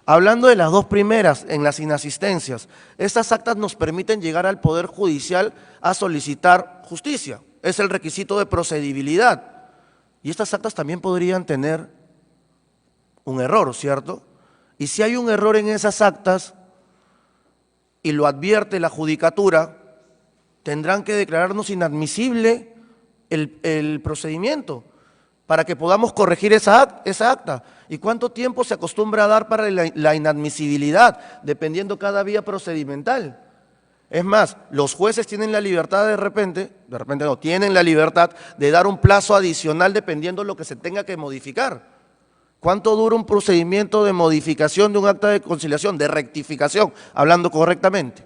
Hablando de las 2 primeras, en las inasistencias, estas actas nos permiten llegar al Poder Judicial a solicitar justicia. Es el requisito de procedibilidad. Y estas actas también podrían tener un error, ¿cierto? Y si hay un error en esas actas y lo advierte la judicatura, tendrán que declararnos inadmisible el procedimiento para que podamos corregir esa acta. ¿Y cuánto tiempo se acostumbra a dar para la inadmisibilidad, dependiendo cada vía procedimental? Es más, los jueces tienen la libertad de repente no, tienen la libertad de dar un plazo adicional dependiendo de lo que se tenga que modificar. ¿Cuánto dura un procedimiento de modificación de un acta de conciliación, de rectificación, hablando correctamente?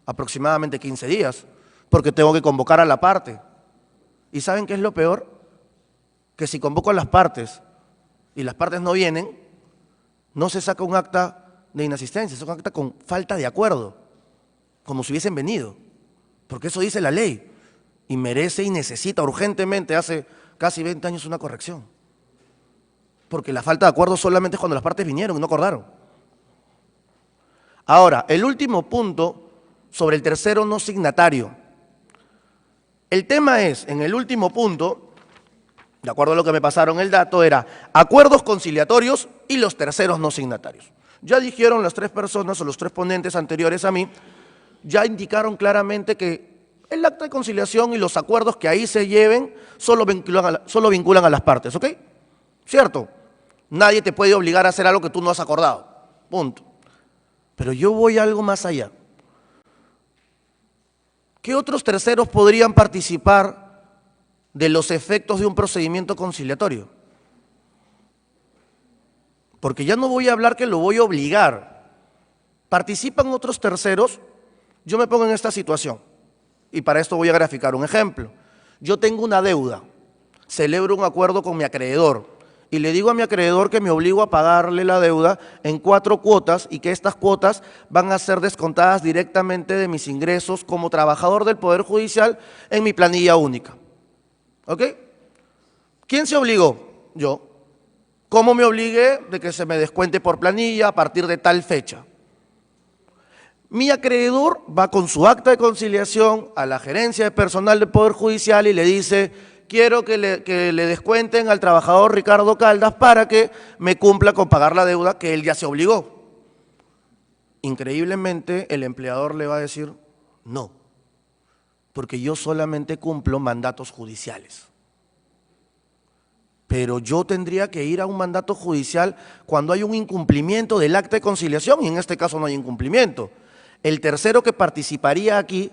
Aproximadamente 15 días, porque tengo que convocar a la parte. ¿Y saben qué es lo peor? Que si convoco a las partes y las partes no vienen, no se saca un acta de inasistencia, se saca un acta con falta de acuerdo, como si hubiesen venido, porque eso dice la ley, y merece y necesita urgentemente, hace casi 20 años, una corrección. Porque la falta de acuerdo solamente es cuando las partes vinieron y no acordaron. Ahora, el último punto sobre el tercero no signatario. El tema es, en el último punto, de acuerdo a lo que me pasaron el dato, era acuerdos conciliatorios y los terceros no signatarios. Ya dijeron las 3 personas o los 3 ponentes anteriores a mí, ya indicaron claramente que el acta de conciliación y los acuerdos que ahí se lleven solo vinculan a las partes, ¿ok? ¿Cierto? Nadie te puede obligar a hacer algo que tú no has acordado, punto. Pero yo voy a algo más allá. ¿Qué otros terceros podrían participar de los efectos de un procedimiento conciliatorio? Porque ya no voy a hablar que lo voy a obligar. ¿Participan otros terceros? Yo me pongo en esta situación y para esto voy a graficar un ejemplo. Yo tengo una deuda, celebro un acuerdo con mi acreedor y le digo a mi acreedor que me obligo a pagarle la deuda en 4 cuotas y que estas cuotas van a ser descontadas directamente de mis ingresos como trabajador del Poder Judicial en mi planilla única. ¿Ok? ¿Quién se obligó? Yo. ¿Cómo me obligué? De que se me descuente por planilla a partir de tal fecha. Mi acreedor va con su acta de conciliación a la gerencia de personal del Poder Judicial y le dice: quiero que le descuenten al trabajador Ricardo Caldas para que me cumpla con pagar la deuda que él ya se obligó. Increíblemente, el empleador le va a decir: no, porque yo solamente cumplo mandatos judiciales. Pero yo tendría que ir a un mandato judicial cuando hay un incumplimiento del acta de conciliación, y en este caso no hay incumplimiento. El tercero que participaría aquí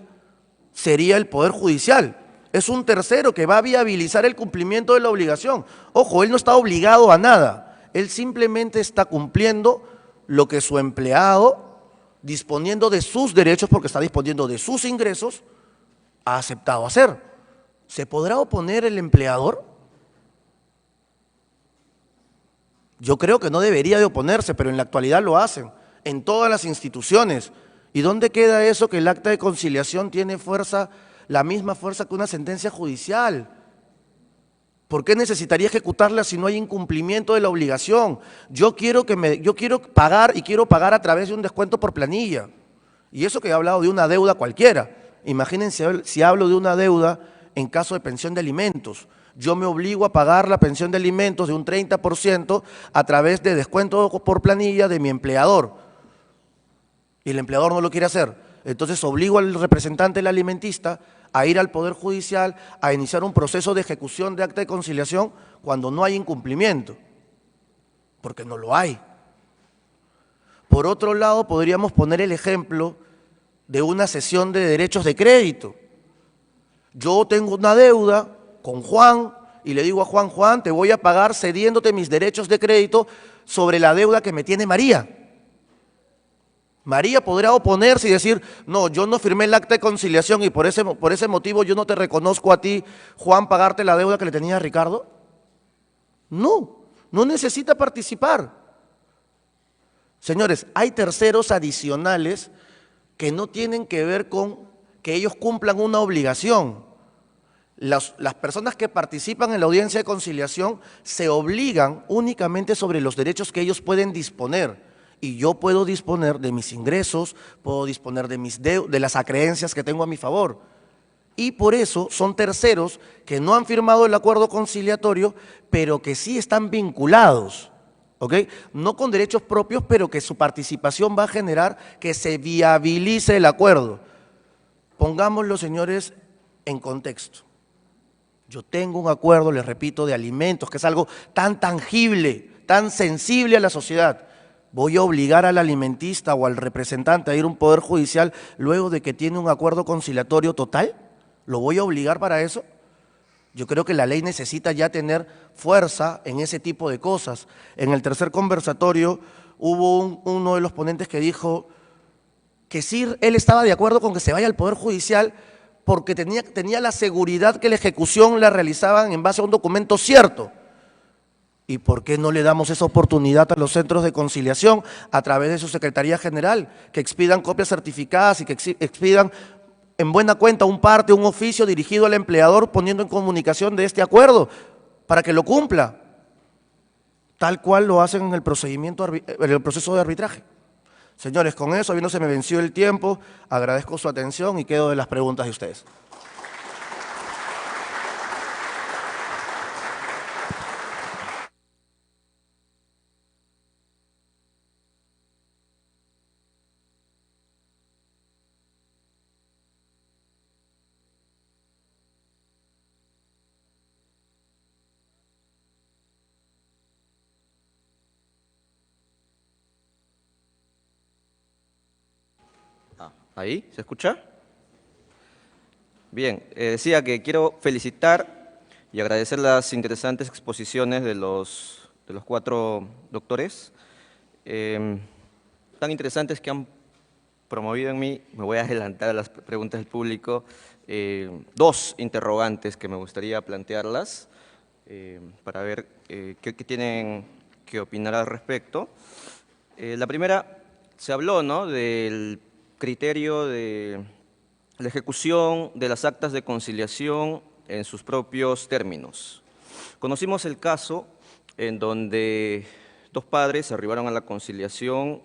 sería el Poder Judicial. Es un tercero que va a viabilizar el cumplimiento de la obligación. Ojo, él no está obligado a nada. Él simplemente está cumpliendo lo que su empleado, disponiendo de sus derechos, porque está disponiendo de sus ingresos, ha aceptado hacer. ¿Se podrá oponer el empleador? Yo creo que no debería de oponerse, pero en la actualidad lo hacen, en todas las instituciones. ¿Y dónde queda eso que el acta de conciliación tiene fuerza, la misma fuerza que una sentencia judicial? ¿Por qué necesitaría ejecutarla si no hay incumplimiento de la obligación? Yo quiero pagar y quiero pagar a través de un descuento por planilla. Y eso que he hablado de una deuda cualquiera. Imagínense si hablo de una deuda en caso de pensión de alimentos. Yo me obligo a pagar la pensión de alimentos de un 30% a través de descuento por planilla de mi empleador. Y el empleador no lo quiere hacer. Entonces obligo al representante del alimentista a ir al Poder Judicial a iniciar un proceso de ejecución de acta de conciliación cuando no hay incumplimiento, porque no lo hay. Por otro lado, podríamos poner el ejemplo de una cesión de derechos de crédito. Yo tengo una deuda con Juan y le digo a Juan: Juan, te voy a pagar cediéndote mis derechos de crédito sobre la deuda que me tiene María. María podrá oponerse y decir: no, yo no firmé el acta de conciliación y por ese motivo yo no te reconozco a ti, Juan, pagarte la deuda que le tenía a Ricardo. No, no necesita participar. Señores, hay terceros adicionales que no tienen que ver con que ellos cumplan una obligación. Las personas que participan en la audiencia de conciliación se obligan únicamente sobre los derechos que ellos pueden disponer. Y yo puedo disponer de mis ingresos, puedo disponer de las acreencias que tengo a mi favor. Y por eso son terceros que no han firmado el acuerdo conciliatorio, pero que sí están vinculados, ¿ok? No con derechos propios, pero que su participación va a generar que se viabilice el acuerdo. Pongámoslo, señores, en contexto. Yo tengo un acuerdo, les repito, de alimentos, que es algo tan tangible, tan sensible a la sociedad. ¿Voy a obligar al alimentista o al representante a ir a un poder judicial luego de que tiene un acuerdo conciliatorio total? ¿Lo voy a obligar para eso? Yo creo que la ley necesita ya tener fuerza en ese tipo de cosas. En el tercer conversatorio hubo uno de los ponentes que dijo que sí, él estaba de acuerdo con que se vaya al Poder Judicial porque tenía la seguridad que la ejecución la realizaban en base a un documento cierto. ¿Y por qué no le damos esa oportunidad a los centros de conciliación a través de su Secretaría General, que expidan copias certificadas y que expidan en buena cuenta un parte, un oficio dirigido al empleador poniendo en comunicación de este acuerdo para que lo cumpla, tal cual lo hacen en el proceso de arbitraje? Señores, con eso, a mí no se me venció el tiempo, agradezco su atención y quedo de las preguntas de ustedes. ¿Ahí? ¿Se escucha? Bien, decía que quiero felicitar y agradecer las interesantes exposiciones de los 4 doctores, tan interesantes que han promovido en mí. Me voy a adelantar a las preguntas del público. 2 interrogantes que me gustaría plantearlas para ver qué tienen que opinar al respecto. La primera, se habló, ¿no?, del criterio de la ejecución de las actas de conciliación en sus propios términos. Conocimos el caso en donde dos padres arribaron a la conciliación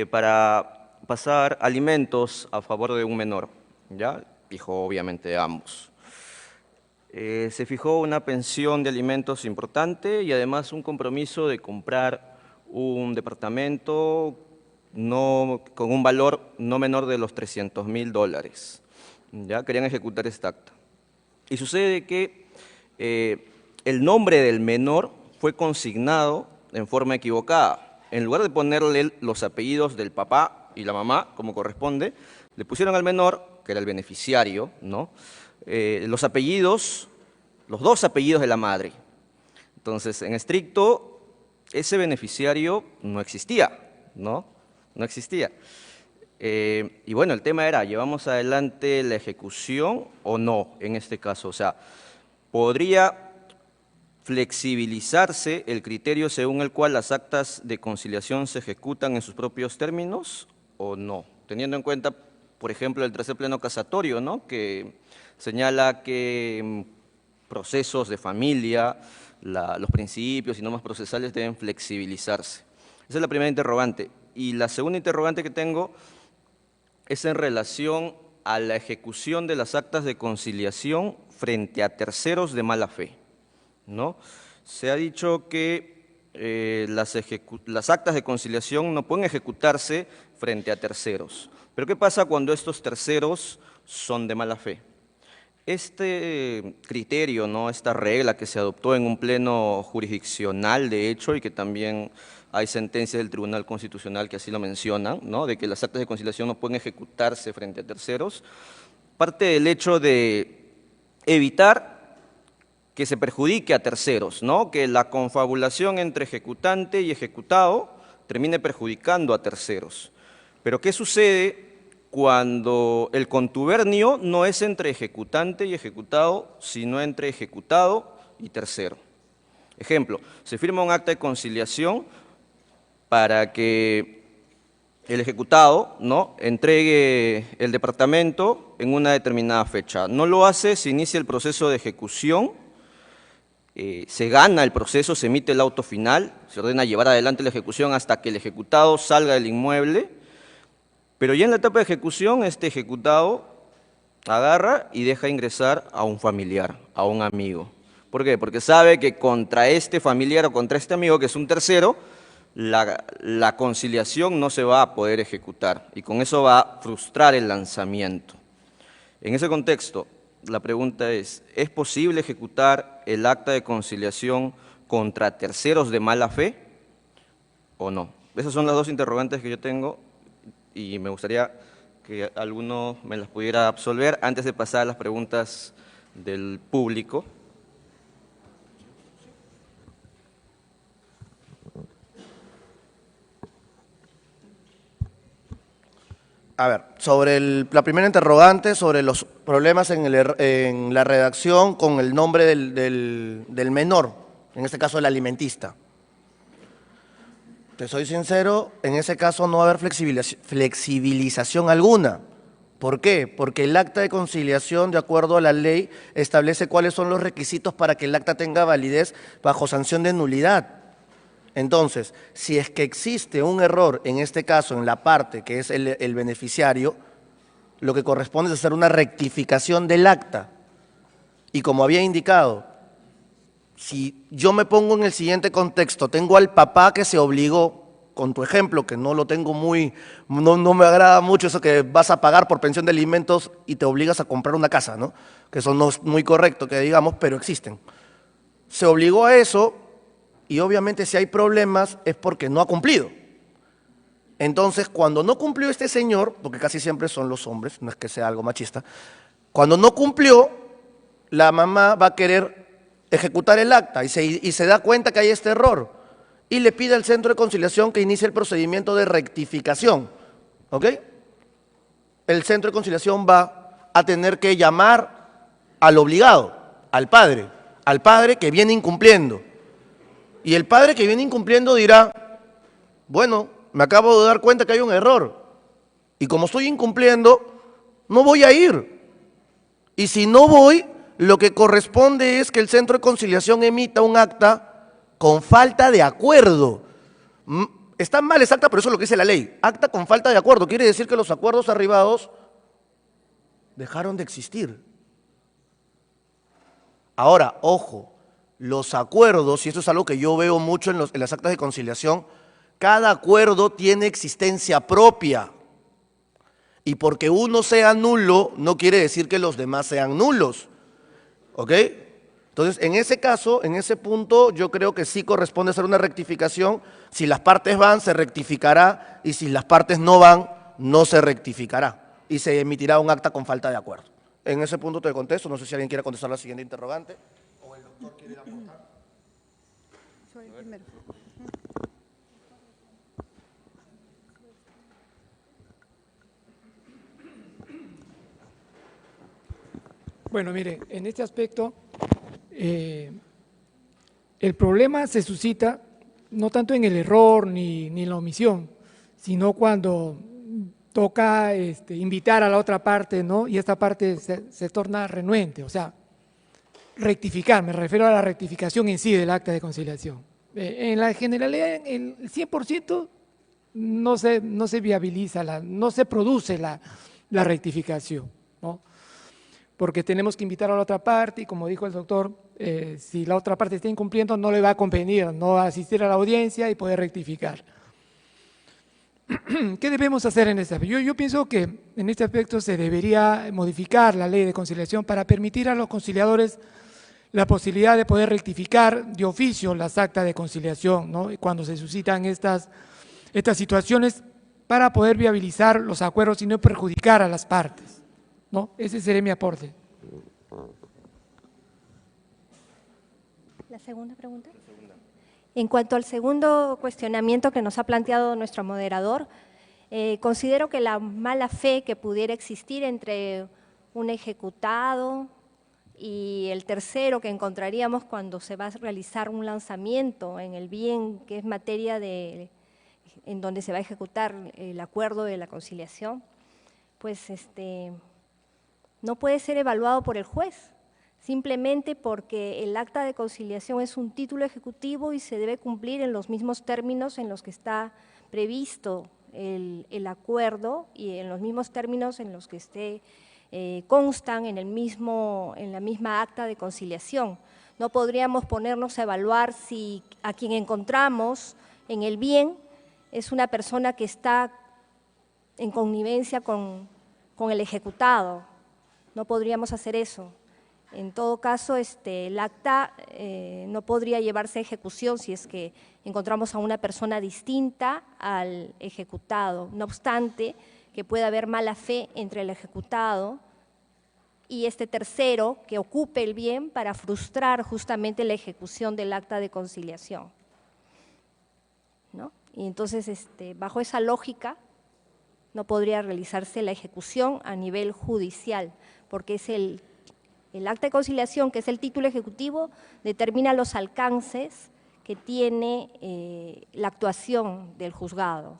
para pasar alimentos a favor de un menor, ¿ya? Hijo obviamente de ambos. Se fijó una pensión de alimentos importante y además un compromiso de comprar un departamento con un valor no menor de los $300.000. ¿Ya? Querían ejecutar esta acta. Y sucede que el nombre del menor fue consignado en forma equivocada. En lugar de ponerle los apellidos del papá y la mamá, como corresponde, le pusieron al menor, que era el beneficiario, ¿no? Los apellidos, los dos apellidos de la madre. Entonces, en estricto, ese beneficiario no existía, ¿no? No existía. Y bueno, el tema era, ¿llevamos adelante la ejecución o no en este caso? O sea, ¿podría flexibilizarse el criterio según el cual las actas de conciliación se ejecutan en sus propios términos o no? Teniendo en cuenta, por ejemplo, el tercer pleno casatorio, ¿no? Que señala que procesos de familia, los principios y normas procesales deben flexibilizarse. Esa es la primera interrogante. Y la segunda interrogante que tengo es en relación a la ejecución de las actas de conciliación frente a terceros de mala fe, ¿no? Se ha dicho que las actas de conciliación no pueden ejecutarse frente a terceros. Pero ¿qué pasa cuando estos terceros son de mala fe? Este criterio, ¿no? Esta regla que se adoptó en un pleno jurisdiccional, de hecho, y que también hay sentencias del Tribunal Constitucional que así lo mencionan, ¿no? De que las actas de conciliación no pueden ejecutarse frente a terceros, parte del hecho de evitar que se perjudique a terceros, ¿no? Que la confabulación entre ejecutante y ejecutado termine perjudicando a terceros. Pero ¿qué sucede cuando el contubernio no es entre ejecutante y ejecutado, sino entre ejecutado y tercero? Ejemplo, se firma un acta de conciliación para que el ejecutado, ¿no? entregue el departamento en una determinada fecha. No lo hace, se inicia el proceso de ejecución, se gana el proceso, se emite el auto final, se ordena llevar adelante la ejecución hasta que el ejecutado salga del inmueble, pero ya en la etapa de ejecución, este ejecutado agarra y deja ingresar a un familiar, a un amigo. ¿Por qué? Porque sabe que contra este familiar o contra este amigo, que es un tercero, la conciliación no se va a poder ejecutar y con eso va a frustrar el lanzamiento. En ese contexto, la pregunta ¿es posible ejecutar el acta de conciliación contra terceros de mala fe o no? Esas son las dos interrogantes que yo tengo y me gustaría que alguno me las pudiera absolver antes de pasar a las preguntas del público. A ver, sobre la primera interrogante, sobre los problemas en la redacción con el nombre del menor, en este caso el alimentista. Te soy sincero, en ese caso no va a haber flexibilización alguna. ¿Por qué? Porque el acta de conciliación, de acuerdo a la ley, establece cuáles son los requisitos para que el acta tenga validez bajo sanción de nulidad. Entonces, si es que existe un error, en este caso, en la parte que es el beneficiario, lo que corresponde es hacer una rectificación del acta. Y como había indicado, si yo me pongo en el siguiente contexto, tengo al papá que se obligó, con tu ejemplo, que no lo tengo no me agrada mucho eso que vas a pagar por pensión de alimentos y te obligas a comprar una casa, ¿no? Que eso no es muy correcto que digamos, pero existen. Se obligó a eso. Y obviamente si hay problemas es porque no ha cumplido. Entonces, cuando no cumplió este señor, porque casi siempre son los hombres, no es que sea algo machista, cuando no cumplió, la mamá va a querer ejecutar el acta y se da cuenta que hay este error y le pide al centro de conciliación que inicie el procedimiento de rectificación. ¿Ok? El centro de conciliación va a tener que llamar al obligado, al padre que viene incumpliendo. Y el padre que viene incumpliendo dirá, bueno, me acabo de dar cuenta que hay un error y como estoy incumpliendo, no voy a ir. Y si no voy, lo que corresponde es que el centro de conciliación emita un acta con falta de acuerdo. Está mal esa acta, pero eso es lo que dice la ley. Acta con falta de acuerdo. Quiere decir que los acuerdos arribados dejaron de existir. Ahora, ojo, los acuerdos, y esto es algo que yo veo mucho en las actas de conciliación, cada acuerdo tiene existencia propia. Y porque uno sea nulo, no quiere decir que los demás sean nulos. ¿Ok? Entonces, en ese caso, en ese punto, yo creo que sí corresponde hacer una rectificación. Si las partes van, se rectificará, y si las partes no van, no se rectificará. Y se emitirá un acta con falta de acuerdo. En ese punto te contesto, no sé si alguien quiere contestar la siguiente interrogante. ¿O el doctor quiere aportar? Soy el primero. Bueno, mire, en este aspecto, el problema se suscita no tanto en el error ni en la omisión, sino cuando toca invitar a la otra parte, ¿no? Y esta parte se torna renuente, o sea, rectificar, me refiero a la rectificación en sí del acta de conciliación. En la generalidad, el 100% no se viabiliza, no se produce la rectificación, ¿no? Porque tenemos que invitar a la otra parte y, como dijo el doctor, si la otra parte está incumpliendo, no le va a convenir no asistir a la audiencia y poder rectificar. ¿Qué debemos hacer en este aspecto? Yo pienso que en este aspecto se debería modificar la ley de conciliación para permitir a los conciliadores la posibilidad de poder rectificar de oficio las actas de conciliación, ¿no? Cuando se suscitan estas situaciones, para poder viabilizar los acuerdos y no perjudicar a las partes, ¿no? Ese sería mi aporte. ¿La segunda pregunta? En cuanto al segundo cuestionamiento que nos ha planteado nuestro moderador, considero que la mala fe que pudiera existir entre un ejecutado y el tercero que encontraríamos cuando se va a realizar un lanzamiento en el bien que es materia en donde se va a ejecutar el acuerdo de la conciliación, pues no puede ser evaluado por el juez, simplemente porque el acta de conciliación es un título ejecutivo y se debe cumplir en los mismos términos en los que está previsto el acuerdo y en los mismos términos en los que constan en la misma acta de conciliación. No podríamos ponernos a evaluar si a quien encontramos en el bien es una persona que está en connivencia con el ejecutado. No podríamos hacer eso. En todo caso, el acta no podría llevarse a ejecución si es que encontramos a una persona distinta al ejecutado. No obstante, que pueda haber mala fe entre el ejecutado y este tercero que ocupe el bien para frustrar justamente la ejecución del acta de conciliación, ¿no? Y entonces, bajo esa lógica, no podría realizarse la ejecución a nivel judicial, porque es el acta de conciliación, que es el título ejecutivo, determina los alcances que tiene la actuación del juzgado.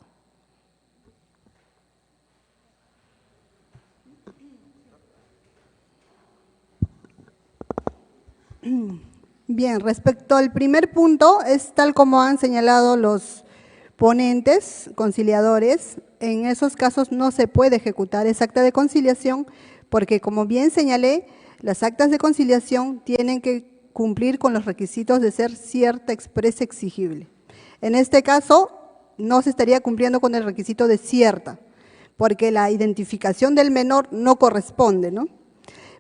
Bien, respecto al primer punto, es tal como han señalado los ponentes, conciliadores, en esos casos no se puede ejecutar esa acta de conciliación porque, como bien señalé, las actas de conciliación tienen que cumplir con los requisitos de ser cierta, expresa, exigible. En este caso, no se estaría cumpliendo con el requisito de cierta, porque la identificación del menor no corresponde, ¿no?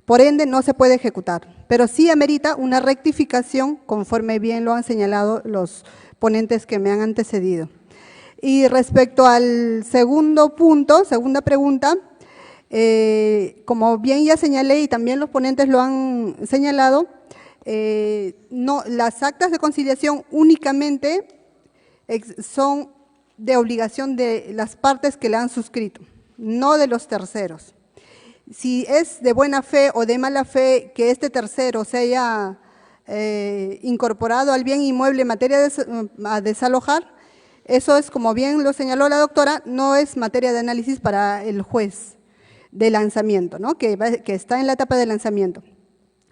Por ende, no se puede ejecutar, pero sí amerita una rectificación, conforme bien lo han señalado los ponentes que me han antecedido. Y respecto al segundo punto, segunda pregunta, como bien ya señalé y también los ponentes lo han señalado, no, las actas de conciliación únicamente son de obligación de las partes que la han suscrito, no de los terceros. Si es de buena fe o de mala fe que este tercero se haya incorporado al bien inmueble en materia a desalojar, eso es, como bien lo señaló la doctora, no es materia de análisis para el juez de lanzamiento, ¿no? que está en la etapa de lanzamiento.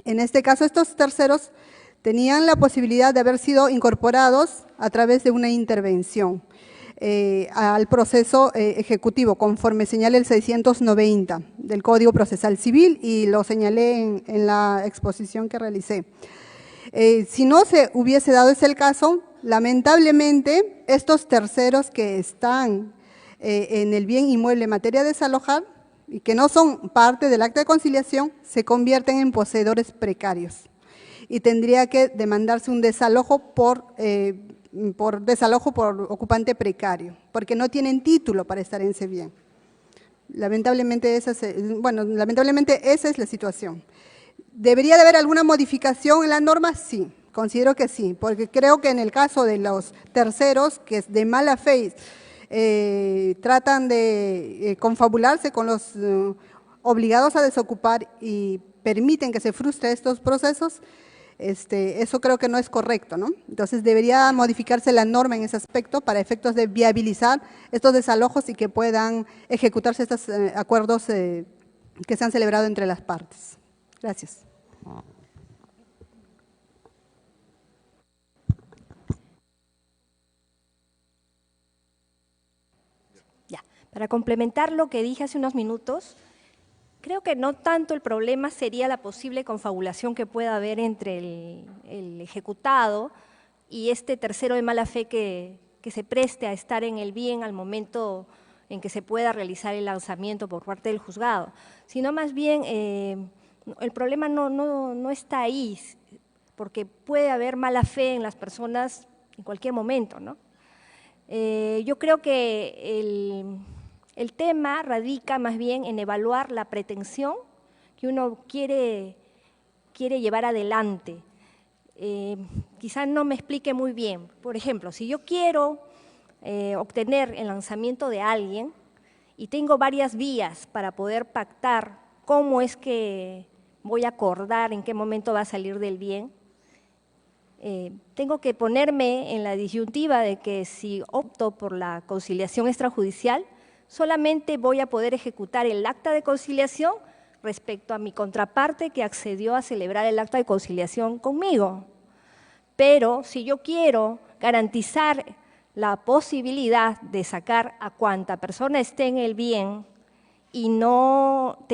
En este caso, estos terceros tenían la posibilidad de haber sido incorporados a través de una intervención al proceso ejecutivo, conforme señala el 690 del Código Procesal Civil, y lo señalé en la exposición que realicé. Si no se hubiese dado ese caso, lamentablemente, estos terceros que están en el bien inmueble en materia de desalojar y que no son parte del acta de conciliación, se convierten en poseedores precarios y tendría que demandarse un desalojo por ocupante precario, porque no tienen título para estar en ese bien. Lamentablemente esa es la situación. ¿Debería de haber alguna modificación en la norma? Sí, considero que sí, porque creo que en el caso de los terceros, que es de mala fe, tratan de confabularse con los obligados a desocupar y permiten que se frustren estos procesos, eso creo que no es correcto, ¿no? Entonces debería modificarse la norma en ese aspecto para efectos de viabilizar estos desalojos y que puedan ejecutarse estos acuerdos que se han celebrado entre las partes. Gracias. Ya, para complementar lo que dije hace unos minutos, creo que no tanto el problema sería la posible confabulación que pueda haber entre el ejecutado y este tercero de mala fe que se preste a estar en el bien al momento en que se pueda realizar el lanzamiento por parte del juzgado, sino más bien el problema no está ahí, porque puede haber mala fe en las personas en cualquier momento, ¿no? Yo creo que el tema radica más bien en evaluar la pretensión que uno quiere llevar adelante. Quizás no me explique muy bien. Por ejemplo, si yo quiero obtener el lanzamiento de alguien y tengo varias vías para poder pactar cómo es que voy a acordar en qué momento va a salir del bien, tengo que ponerme en la disyuntiva de que si opto por la conciliación extrajudicial, solamente voy a poder ejecutar el acta de conciliación respecto a mi contraparte que accedió a celebrar el acta de conciliación conmigo. Pero si yo quiero garantizar la posibilidad de sacar a cuanta persona esté en el bien y no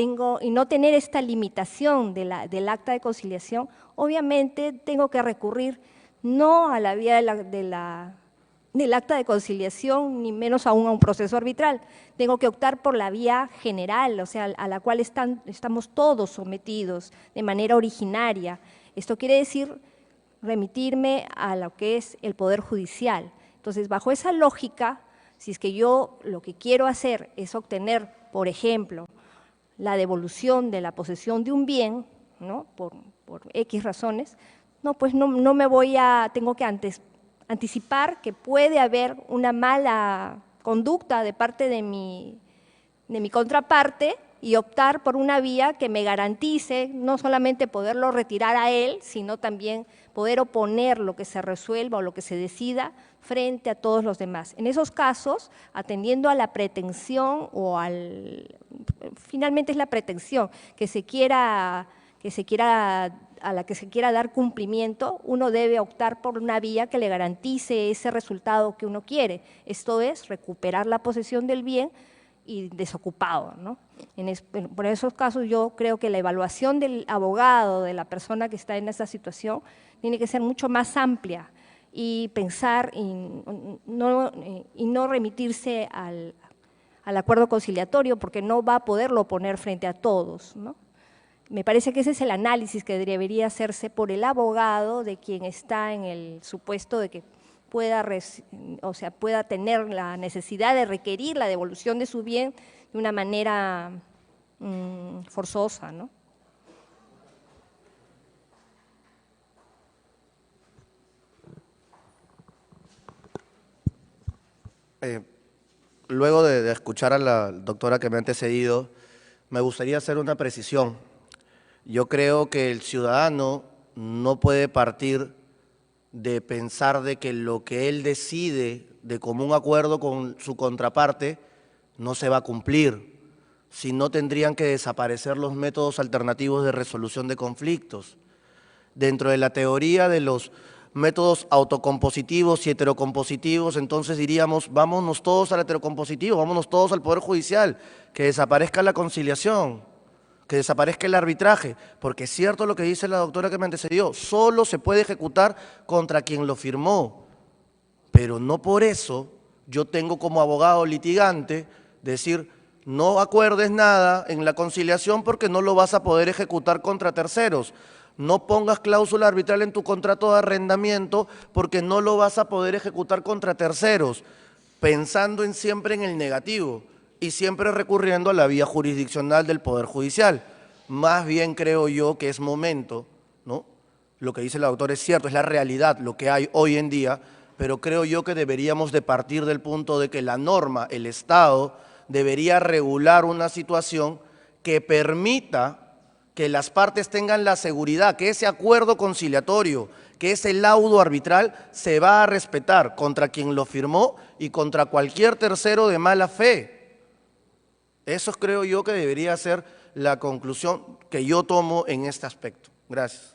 tener esta limitación del acta de conciliación, obviamente tengo que recurrir no a la vía del acta de conciliación, ni menos aún a un proceso arbitral. Tengo que optar por la vía general, o sea, a la cual estamos todos sometidos de manera originaria. Esto quiere decir remitirme a lo que es el Poder Judicial. Entonces, bajo esa lógica, si es que yo lo que quiero hacer es obtener, por ejemplo, la devolución de la posesión de un bien, ¿no? por X razones, pues no me voy a, tengo que anticipar que puede haber una mala conducta de parte de mi contraparte y optar por una vía que me garantice no solamente poderlo retirar a él, sino también poder oponer lo que se resuelva o lo que se decida frente a todos los demás. En esos casos, atendiendo a la pretensión o finalmente es la pretensión a la que se quiera dar cumplimiento, uno debe optar por una vía que le garantice ese resultado que uno quiere, esto es, recuperar la posesión del bien y desocupado, ¿no? Por esos casos yo creo que la evaluación del abogado, de la persona que está en esa situación, tiene que ser mucho más amplia y pensar y no remitirse al acuerdo conciliatorio porque no va a poderlo poner frente a todos, ¿no? Me parece que ese es el análisis que debería hacerse por el abogado de quien está en el supuesto de que pueda tener la necesidad de requerir la devolución de su bien de una manera forzosa, ¿no? Luego de escuchar a la doctora que me ha antecedido, me gustaría hacer una precisión. Yo creo que el ciudadano no puede partir de pensar de que lo que él decide de común acuerdo con su contraparte no se va a cumplir. si no tendrían que desaparecer los métodos alternativos de resolución de conflictos. Dentro de la teoría de los métodos autocompositivos y heterocompositivos, entonces diríamos, vámonos todos al heterocompositivo, vámonos todos al Poder Judicial, que desaparezca la conciliación, que desaparezca el arbitraje, porque es cierto lo que dice la doctora que me antecedió, solo se puede ejecutar contra quien lo firmó, pero no por eso yo tengo como abogado litigante decir, no acuerdes nada en la conciliación porque no lo vas a poder ejecutar contra terceros. No pongas cláusula arbitral en tu contrato de arrendamiento porque no lo vas a poder ejecutar contra terceros, pensando siempre en el negativo y siempre recurriendo a la vía jurisdiccional del Poder Judicial. Más bien creo yo que es momento, ¿no? Lo que dice la doctora es cierto, es la realidad, lo que hay hoy en día, pero creo yo que deberíamos de partir del punto de que la norma, el Estado, debería regular una situación que permita que las partes tengan la seguridad que ese acuerdo conciliatorio, que ese laudo arbitral se va a respetar contra quien lo firmó y contra cualquier tercero de mala fe. Eso creo yo que debería ser la conclusión que yo tomo en este aspecto. Gracias.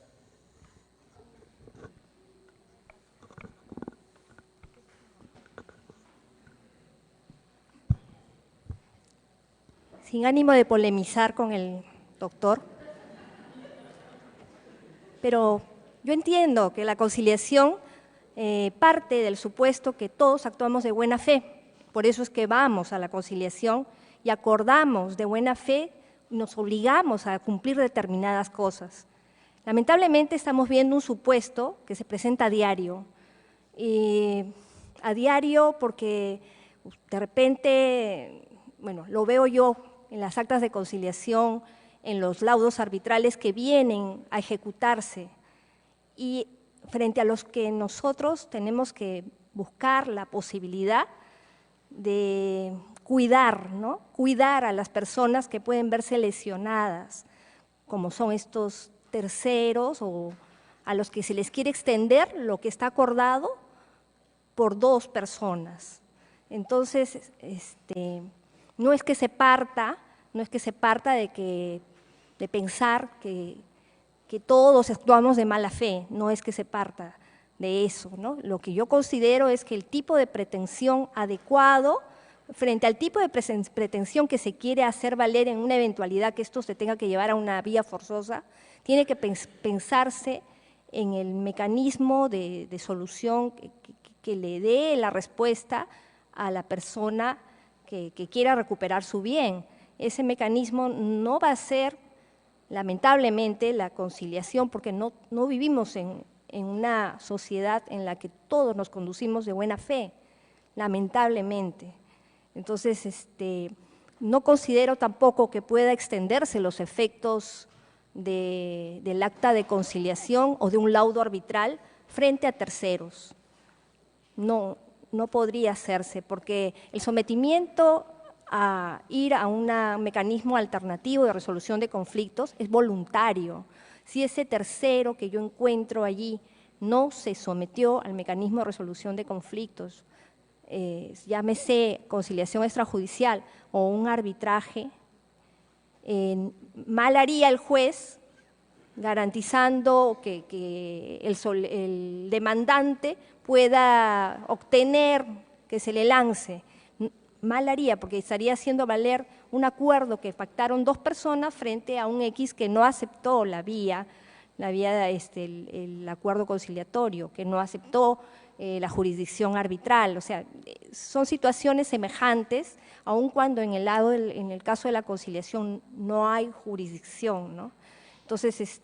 Sin ánimo de polemizar con el doctor, pero yo entiendo que la conciliación parte del supuesto que todos actuamos de buena fe, por eso es que vamos a la conciliación y acordamos de buena fe, nos obligamos a cumplir determinadas cosas. Lamentablemente estamos viendo un supuesto que se presenta a diario porque de repente, bueno, lo veo yo en las actas de conciliación, en los laudos arbitrales que vienen a ejecutarse y frente a los que nosotros tenemos que buscar la posibilidad de cuidar, ¿no? Cuidar a las personas que pueden verse lesionadas, como son estos terceros o a los que se les quiere extender lo que está acordado por dos personas. Entonces, no es que se parta de pensar que todos actuamos de mala fe, no es que se parta de eso, ¿no? Lo que yo considero es que el tipo de pretensión adecuado, frente al tipo de pretensión que se quiere hacer valer en una eventualidad que esto se tenga que llevar a una vía forzosa, tiene que pensarse en el mecanismo de solución que le dé la respuesta a la persona que quiera recuperar su bien. Ese mecanismo no va a ser, lamentablemente, la conciliación, porque no vivimos en una sociedad en la que todos nos conducimos de buena fe, lamentablemente. Entonces, no considero tampoco que pueda extenderse los efectos del acta de conciliación o de un laudo arbitral frente a terceros. No podría hacerse, porque el sometimiento a ir a un mecanismo alternativo de resolución de conflictos es voluntario. Si ese tercero que yo encuentro allí no se sometió al mecanismo de resolución de conflictos, llámese conciliación extrajudicial o un arbitraje, mal haría el juez garantizando que el demandante pueda obtener que se le lance. Mal haría, porque estaría haciendo valer un acuerdo que pactaron dos personas frente a un X que no aceptó el acuerdo conciliatorio, que no aceptó la jurisdicción arbitral. O sea, son situaciones semejantes, aun cuando en el caso de la conciliación no hay jurisdicción, ¿no? Entonces,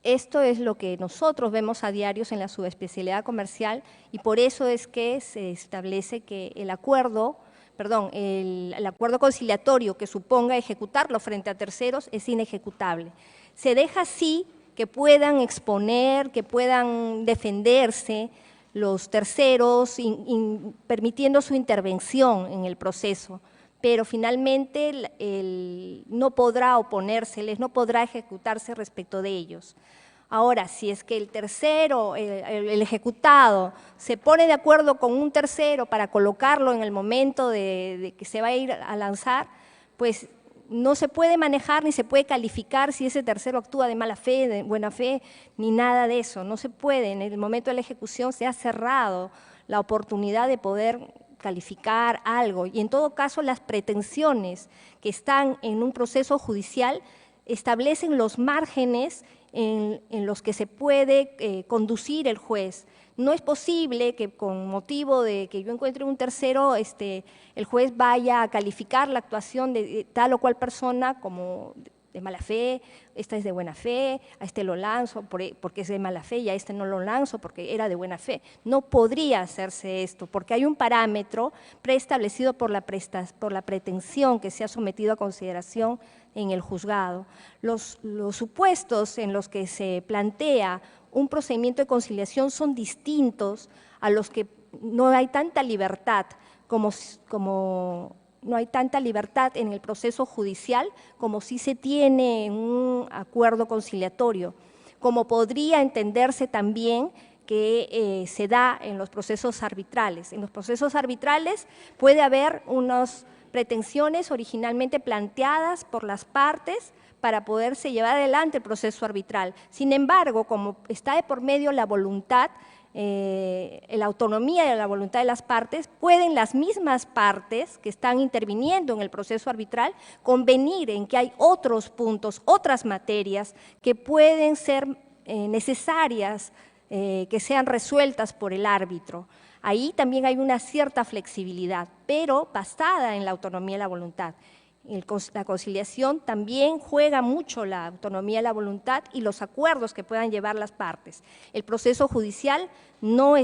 esto es lo que nosotros vemos a diarios en la subespecialidad comercial y por eso es que se establece que el acuerdo conciliatorio que suponga ejecutarlo frente a terceros es inejecutable. Se deja así que puedan exponer, que puedan defenderse los terceros, permitiendo su intervención en el proceso, pero finalmente no podrá oponérseles, no podrá ejecutarse respecto de ellos. Ahora, si es que el tercero, el ejecutado, se pone de acuerdo con un tercero para colocarlo en el momento de que se va a ir a lanzar, pues no se puede manejar ni se puede calificar si ese tercero actúa de mala fe, de buena fe, ni nada de eso. No se puede, en el momento de la ejecución se ha cerrado la oportunidad de poder calificar algo. Y en todo caso, las pretensiones que están en un proceso judicial establecen los márgenes en los que se puede conducir el juez. No es posible que con motivo de que yo encuentre un tercero, el juez vaya a calificar la actuación de tal o cual persona como de mala fe, esta es de buena fe, a este lo lanzo porque es de mala fe y a este no lo lanzo porque era de buena fe. No podría hacerse esto porque hay un parámetro preestablecido por la pretensión que se ha sometido a consideración en el juzgado. Los supuestos en los que se plantea un procedimiento de conciliación son distintos a los que no hay tanta libertad como no hay tanta libertad en el proceso judicial como si se tiene en un acuerdo conciliatorio, como podría entenderse también que se da en los procesos arbitrales. En los procesos arbitrales puede haber unas pretensiones originalmente planteadas por las partes para poderse llevar adelante el proceso arbitral. Sin embargo, como está de por medio la voluntad, la autonomía de la voluntad de las partes, pueden las mismas partes que están interviniendo en el proceso arbitral convenir en que hay otros puntos, otras materias que pueden ser necesarias que sean resueltas por el árbitro. Ahí también hay una cierta flexibilidad, pero basada en la autonomía de la voluntad. La conciliación también juega mucho la autonomía de la voluntad y los acuerdos que puedan llevar las partes. El proceso judicial no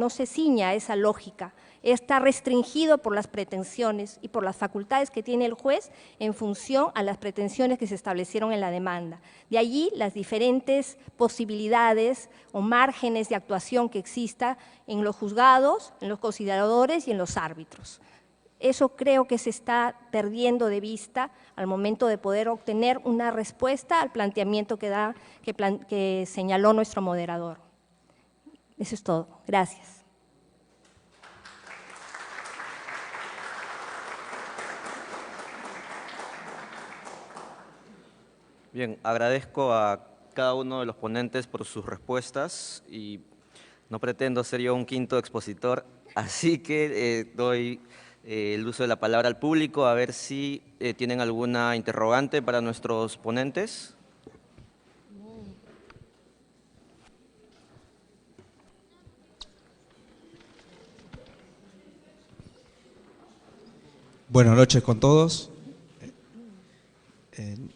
se ciña a esa lógica, está restringido por las pretensiones y por las facultades que tiene el juez en función a las pretensiones que se establecieron en la demanda. De allí las diferentes posibilidades o márgenes de actuación que exista en los juzgados, en los conciliadores y en los árbitros. Eso creo que se está perdiendo de vista al momento de poder obtener una respuesta al planteamiento que señaló nuestro moderador. Eso es todo. Gracias. Bien, agradezco a cada uno de los ponentes por sus respuestas y no pretendo ser yo un quinto expositor, así que doy el uso de la palabra al público, a ver si tienen alguna interrogante para nuestros ponentes. Buenas noches con todos.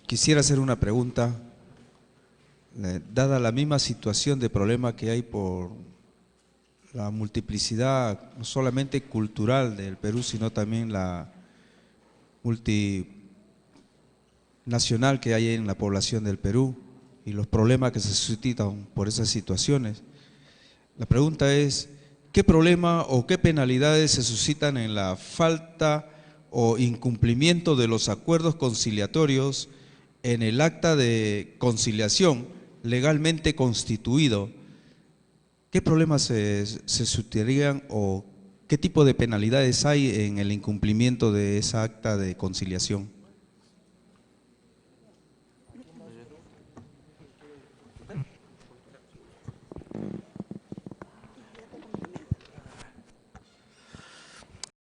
Quisiera hacer una pregunta. Dada la misma situación de problema que hay por la multiplicidad, no solamente cultural del Perú, sino también la multinacional que hay en la población del Perú y los problemas que se suscitan por esas situaciones. La pregunta es, ¿qué problema o qué penalidades se suscitan en la falta o incumplimiento de los acuerdos conciliatorios en el acta de conciliación legalmente constituido? ¿Qué problemas se suscitarían o qué tipo de penalidades hay en el incumplimiento de esa acta de conciliación?